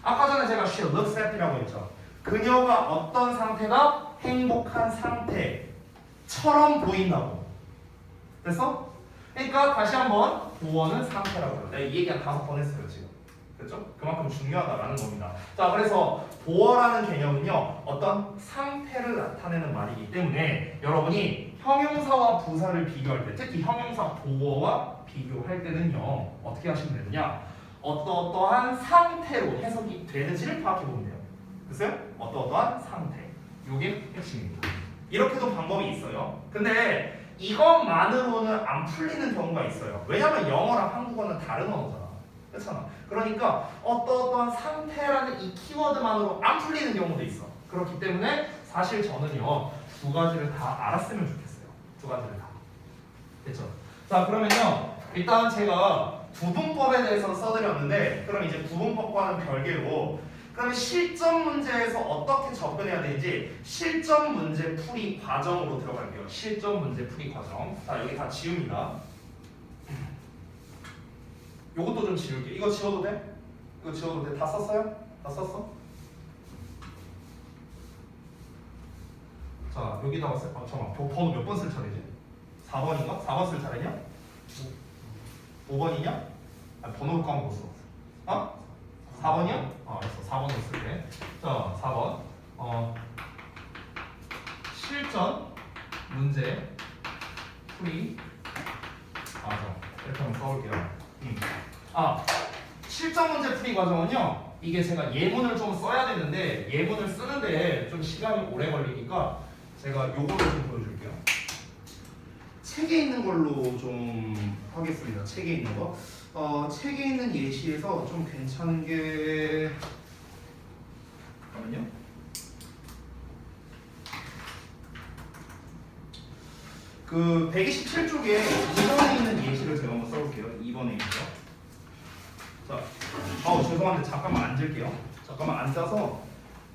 아까 전에 제가 she looks happy라고 했죠. 그녀가 어떤 상태가 행복한 상태처럼 보인다고. 됐어? 그러니까 다시 한번 보어는 상태라고. 내가 이 얘기 한 5번 했어요 지금. 그렇죠? 그만큼 중요하다라는 겁니다. 자, 그래서 보어라는 개념은요 어떤 상태를 나타내는 말이기 때문에 여러분이 형용사와 부사를 비교할 때, 특히 형용사 보어와 비교할 때는요 어떻게 하시면 되느냐? 어떠한 상태로 해석이 되는지를 파악해 보면 돼요. 됐어요? 어떠한 상태. 이게 핵심입니다. 이렇게도 방법이 있어요. 근데 이것만으로는 안 풀리는 경우가 있어요. 왜냐면 영어랑 한국어는 다른 언어잖아. 그렇잖아. 그러니까 어떠한 상태라는 이 키워드만으로 안 풀리는 경우도 있어. 그렇기 때문에 사실 저는요 2가지를 다 알았으면 좋겠어요. 2가지를 다. 됐죠? 자, 그러면요 일단 제가 구분법에 대해서 써드렸는데 그럼 이제 구분법과는 별개로 그러면 실전 문제에서 어떻게 접근해야 되는지 실전 문제 풀이 과정으로 들어갈게요. 실전 문제 풀이 과정. 자 여기 다 지웁니다. 요것도 좀 지울게. 이거 지워도 돼? 이거 지워도 돼? 다 썼어요? 다 썼어? 자 여기다가 잠깐만 번호 몇 번 쓸 차례지? 4번인가? 4번 쓸 차례냐? 5번이냐? 아니 번호를 까먹었어. 어? 4번이야? 알았어. 4번으로 쓸게. 자 4번 실전 문제 풀이 과정 이렇게 한번 써볼게요. 실전 문제 풀이 과정은요 이게 제가 예문을 좀 써야 되는데 예문을 쓰는데 좀 시간이 오래 걸리니까 제가 요거를 좀 보여줄게요. 책에 있는 걸로 좀 하겠습니다. 책에 있는 거. 책에 있는 예시에서 좀 괜찮은 게 잠깐만요. 그 127쪽에 2번에 있는 예시를 제가 한번 써볼게요. 2번에 있는 거. 자, 죄송한데 잠깐만 앉을게요. 잠깐만 앉아서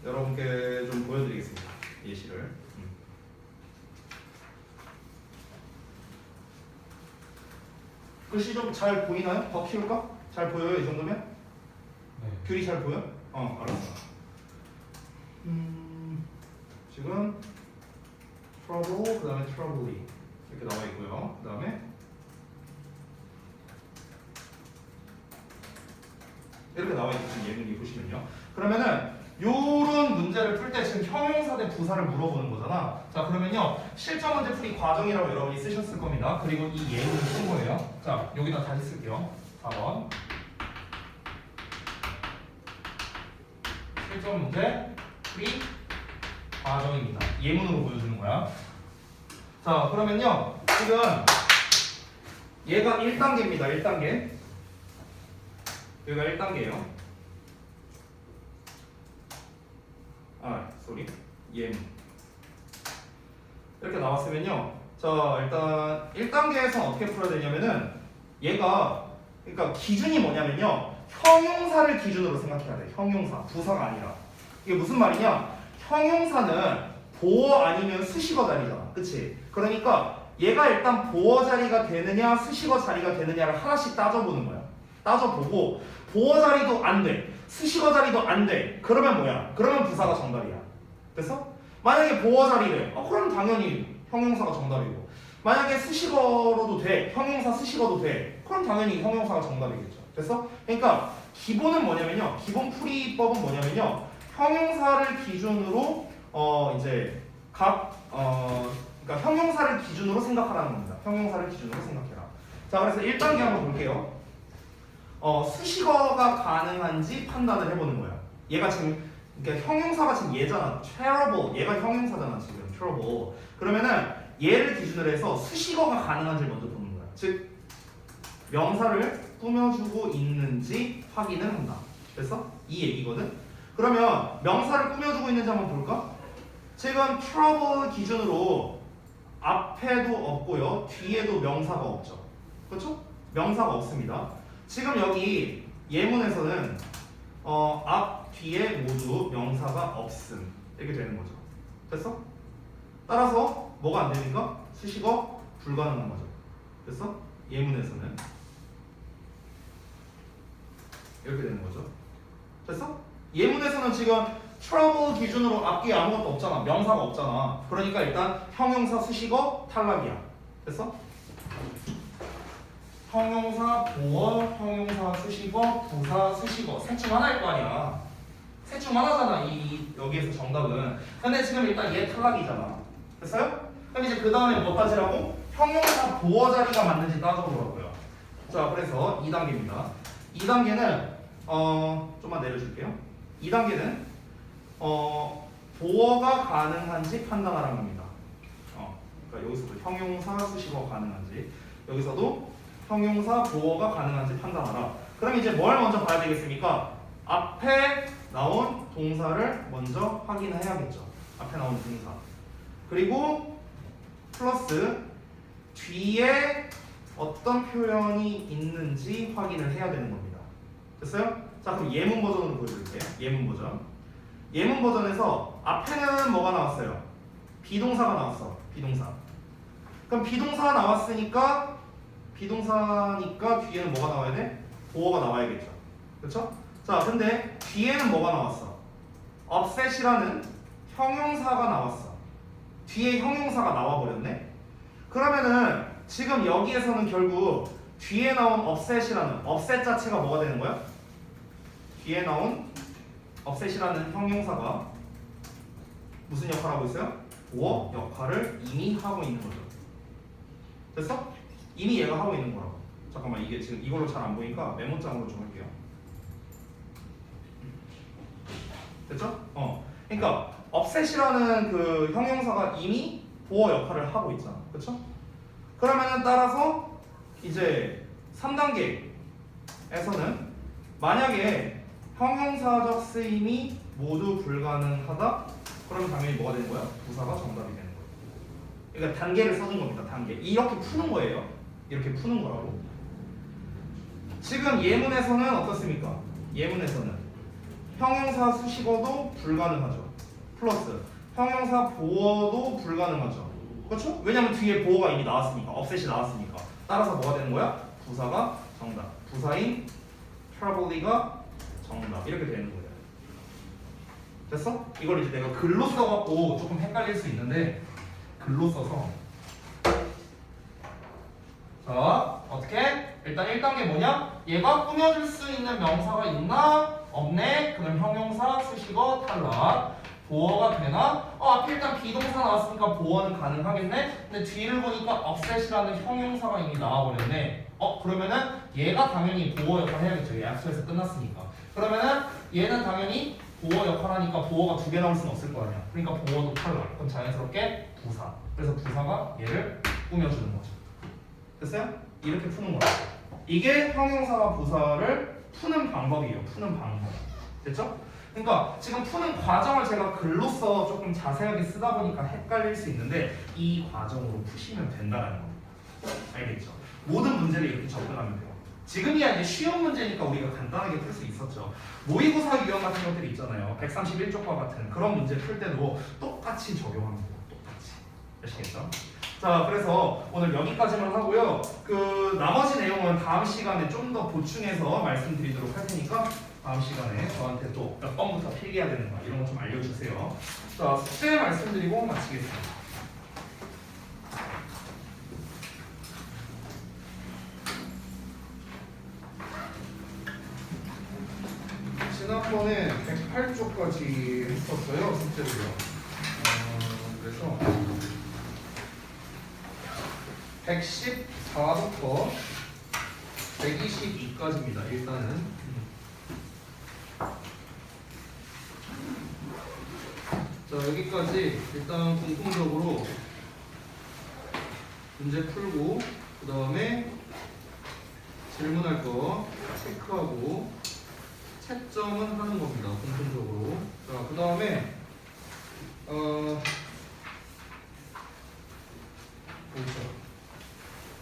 여러분께 좀 보여드리겠습니다. 예시를. 글씨 좀 잘 보이나요? 더 키울까? 잘 보여요? 이 정도면? 네. 귤이 잘 보여? 알았어. 지금 trouble, 그 다음에 troubly 이렇게 나와 있고요. 그 다음에 이렇게 나와 있죠. 지금 예문이 보시면요. 그러면은 요런 문제를 풀 때 지금 형용사 대 부사를 물어보는 거잖아. 자 그러면요 실전 문제 풀이 과정이라고 여러분이 쓰셨을 겁니다. 그리고 이 예문을 쓴 거예요. 자 여기다 다시 쓸게요. 4번 실전 문제 풀이 과정입니다. 예문으로 보여주는 거야. 자 그러면요 지금 얘가 1단계입니다. 1단계 여기가 1단계예요. 예문 이렇게 나왔으면요. 자 일단 1단계에서 어떻게 풀어야 되냐면은 얘가 그러니까 기준이 뭐냐면요. 형용사를 기준으로 생각해야 돼. 형용사, 부사가 아니라. 이게 무슨 말이냐? 형용사는 보어 아니면 수식어 자리잖아. 그치? 그러니까 얘가 일단 보어 자리가 되느냐 수식어 자리가 되느냐를 하나씩 따져보는 거야. 따져보고 보어 자리도 안 돼. 수식어 자리도 안 돼. 그러면 뭐야? 그러면 부사가 정답이야. 됐어? 만약에 보어 자리래. 그럼 당연히 형용사가 정답이고. 만약에 수식어로도 돼. 형용사 수식어도 돼. 그럼 당연히 형용사가 정답이겠죠. 됐어? 그러니까 기본은 뭐냐면요. 기본 풀이법은 뭐냐면요. 형용사를 기준으로 이제 그러니까 형용사를 기준으로 생각하라는 겁니다. 형용사를 기준으로 생각해라. 자, 그래서 1단계 한번 볼게요. 수식어가 가능한지 판단을 해보는 거야. 얘가 지금 그러니까 형용사가 지금 얘잖아. terrible. 얘가 형용사잖아 지금. terrible. 그러면은 얘를 기준으로 해서 수식어가 가능한지 먼저 보는 거야. 즉 명사를 꾸며주고 있는지 확인을 한다. 됐어? 이 얘기거든. 그러면 명사를 꾸며주고 있는지 한번 볼까? 지금 trouble 기준으로 앞에도 없고요. 뒤에도 명사가 없죠. 그렇죠? 명사가 없습니다. 지금 여기 예문에서는 앞, 뒤에 모두 명사가 없음 이렇게 되는 거죠. 됐어? 따라서 뭐가 안 되니까 수식어 불가능한 거죠. 됐어? 예문에서는 이렇게 되는 거죠. 됐어? 예문에서는 지금 trouble 기준으로 앞뒤에 아무것도 없잖아. 명사가 없잖아. 그러니까 일단 형용사 수식어 탈락이야. 됐어? 형용사 보어, 형용사 수식어, 부사 수식어 셋 중 하나일 거 아니야. 셋 중 하나잖아. 여기에서 정답은. 근데 지금 일단 얘 탈락이잖아. 됐어요? 그럼 이제 그 다음에 뭐 따지라고? 형용사 보어 자리가 맞는지 따져보라고요. 자, 그래서 2단계입니다. 2단계는 좀만 내려줄게요. 2단계는 보어가 가능한지 판단하라는 겁니다. 그러니까 여기서도 형용사 수식어 가능한지, 여기서도 형용사 보어가 가능한지 판단하라. 그럼 이제 뭘 먼저 봐야 되겠습니까? 앞에 나온 동사를 먼저 확인해야겠죠. 앞에 나온 동사. 그리고 플러스 뒤에 어떤 표현이 있는지 확인을 해야 되는 겁니다. 됐어요? 자, 그럼 예문 버전으로 보여드릴게요. 예문 버전. 예문 버전에서 앞에는 뭐가 나왔어요? 비동사가 나왔어. 비동사. 그럼 비동사 나왔으니까 비동사니까 뒤에는 뭐가 나와야 돼? 보어가 나와야겠죠. 그렇죠? 자, 근데 뒤에는 뭐가 나왔어? upset이라는 형용사가 나왔어. 뒤에 형용사가 나와버렸네? 그러면은 지금 여기에서는 결국 뒤에 나온 upset이라는 upset 자체가 뭐가 되는 거야? 뒤에 나온 upset이라는 형용사가 무슨 역할을 하고 있어요? 보어 역할을 이미 하고 있는 거죠. 됐어? 이미 얘가 하고 있는 거라고. 잠깐만, 이게 지금 이걸로 잘 안 보이니까 메모장으로 좀 할게요. 됐죠? 그러니까 upset이라는 그 형용사가 이미 보어 역할을 하고 있잖아. 그렇죠? 그러면은 따라서 이제 3단계에서는 만약에 형용사적 쓰임이 모두 불가능하다? 그러면 당연히 뭐가 되는 거야? 부사가 정답이 되는 거예요. 그러니까 단계를 써준 겁니다. 단계. 이렇게 푸는 거예요. 이렇게 푸는 거라고. 지금 예문에서는 어떻습니까? 예문에서는 형용사 수식어도 불가능하죠. 플러스 형용사 보어도 불가능하죠. 그렇죠? 왜냐면 뒤에 보어가 이미 나왔으니까, 업셋이 나왔으니까. 따라서 뭐가 되는 거야? 부사가 정답. 부사인 probably가 정답. 이렇게 되는 거예요. 됐어? 이걸 이제 내가 글로 써갖고 조금 헷갈릴 수 있는데 글로 써서 자, 어떻게? 일단 1단계 뭐냐? 얘가 꾸며줄 수 있는 명사가 있나? 없네? 그럼 형용사, 수식어, 탈락. 보어가 되나? 앞에 일단 비동사 나왔으니까 보어는 가능하겠네? 근데 뒤를 보니까 upset이라는 형용사가 이미 나와버렸네. 그러면은 얘가 당연히 보어 역할 해야겠죠. 얘 약수에서 끝났으니까. 그러면은 얘는 당연히 보어 역할 하니까 보어가 2개 나올 수는 없을 거 아니야. 그러니까 보어도 탈락. 그럼 자연스럽게 부사. 그래서 부사가 얘를 꾸며주는 거죠. 됐어요? 이렇게 푸는 거예요. 이게 형용사와 부사를 푸는 방법이에요. 푸는 방법. 됐죠? 그러니까 지금 푸는 과정을 제가 글로써 조금 자세하게 쓰다 보니까 헷갈릴 수 있는데 이 과정으로 푸시면 된다는 겁니다. 알겠죠? 모든 문제를 이렇게 접근하면 돼요. 지금이야 이제 쉬운 문제니까 우리가 간단하게 풀 수 있었죠. 모의고사 유형 같은 것들이 있잖아요. 131쪽과 같은 그런 문제 풀 때도 똑같이 적용하면 돼요. 똑같이. 아시겠죠? 자, 그래서 오늘 여기까지만 하고요. 그 나머지 내용은 다음 시간에 좀 더 보충해서 말씀드리도록 할 테니까 다음 시간에 저한테 또 몇 번부터 필기해야 되는 거 이런 거 좀 알려주세요. 자, 숙제 말씀드리고 마치겠습니다. 지난번에 108쪽까지 했었어요, 숙제를요. 그래서 114부터 122까지입니다. 일단은 자, 여기까지 일단 공통적으로 문제 풀고 그 다음에 질문할 거 체크하고 채점은 하는 겁니다. 공통적으로. 자, 그 다음에 보죠.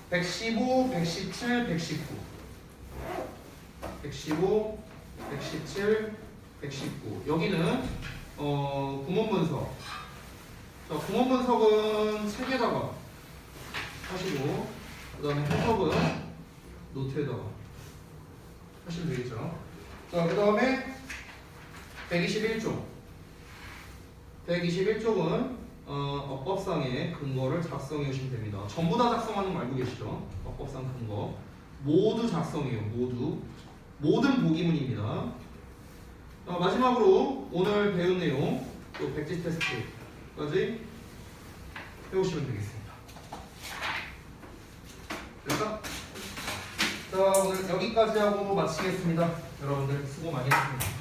115, 117, 119 115, 117, 119 여기는 구문 분석. 자, 구문 분석은 책에다가 하시고 그 다음에 해석은 노트에다가 하시면 되겠죠. 자, 그 다음에 121쪽 121쪽은 어법상의 근거를 작성해 주시면 됩니다. 전부 다 작성하는 거 알고 계시죠? 어법상 근거 모두 작성해요. 모든 보기문입니다. 마지막으로 오늘 배운 내용 또 백지 테스트까지 해오시면 되겠습니다. 됐어? 자, 오늘 여기까지 하고 마치겠습니다. 여러분들 수고 많이 했습니다.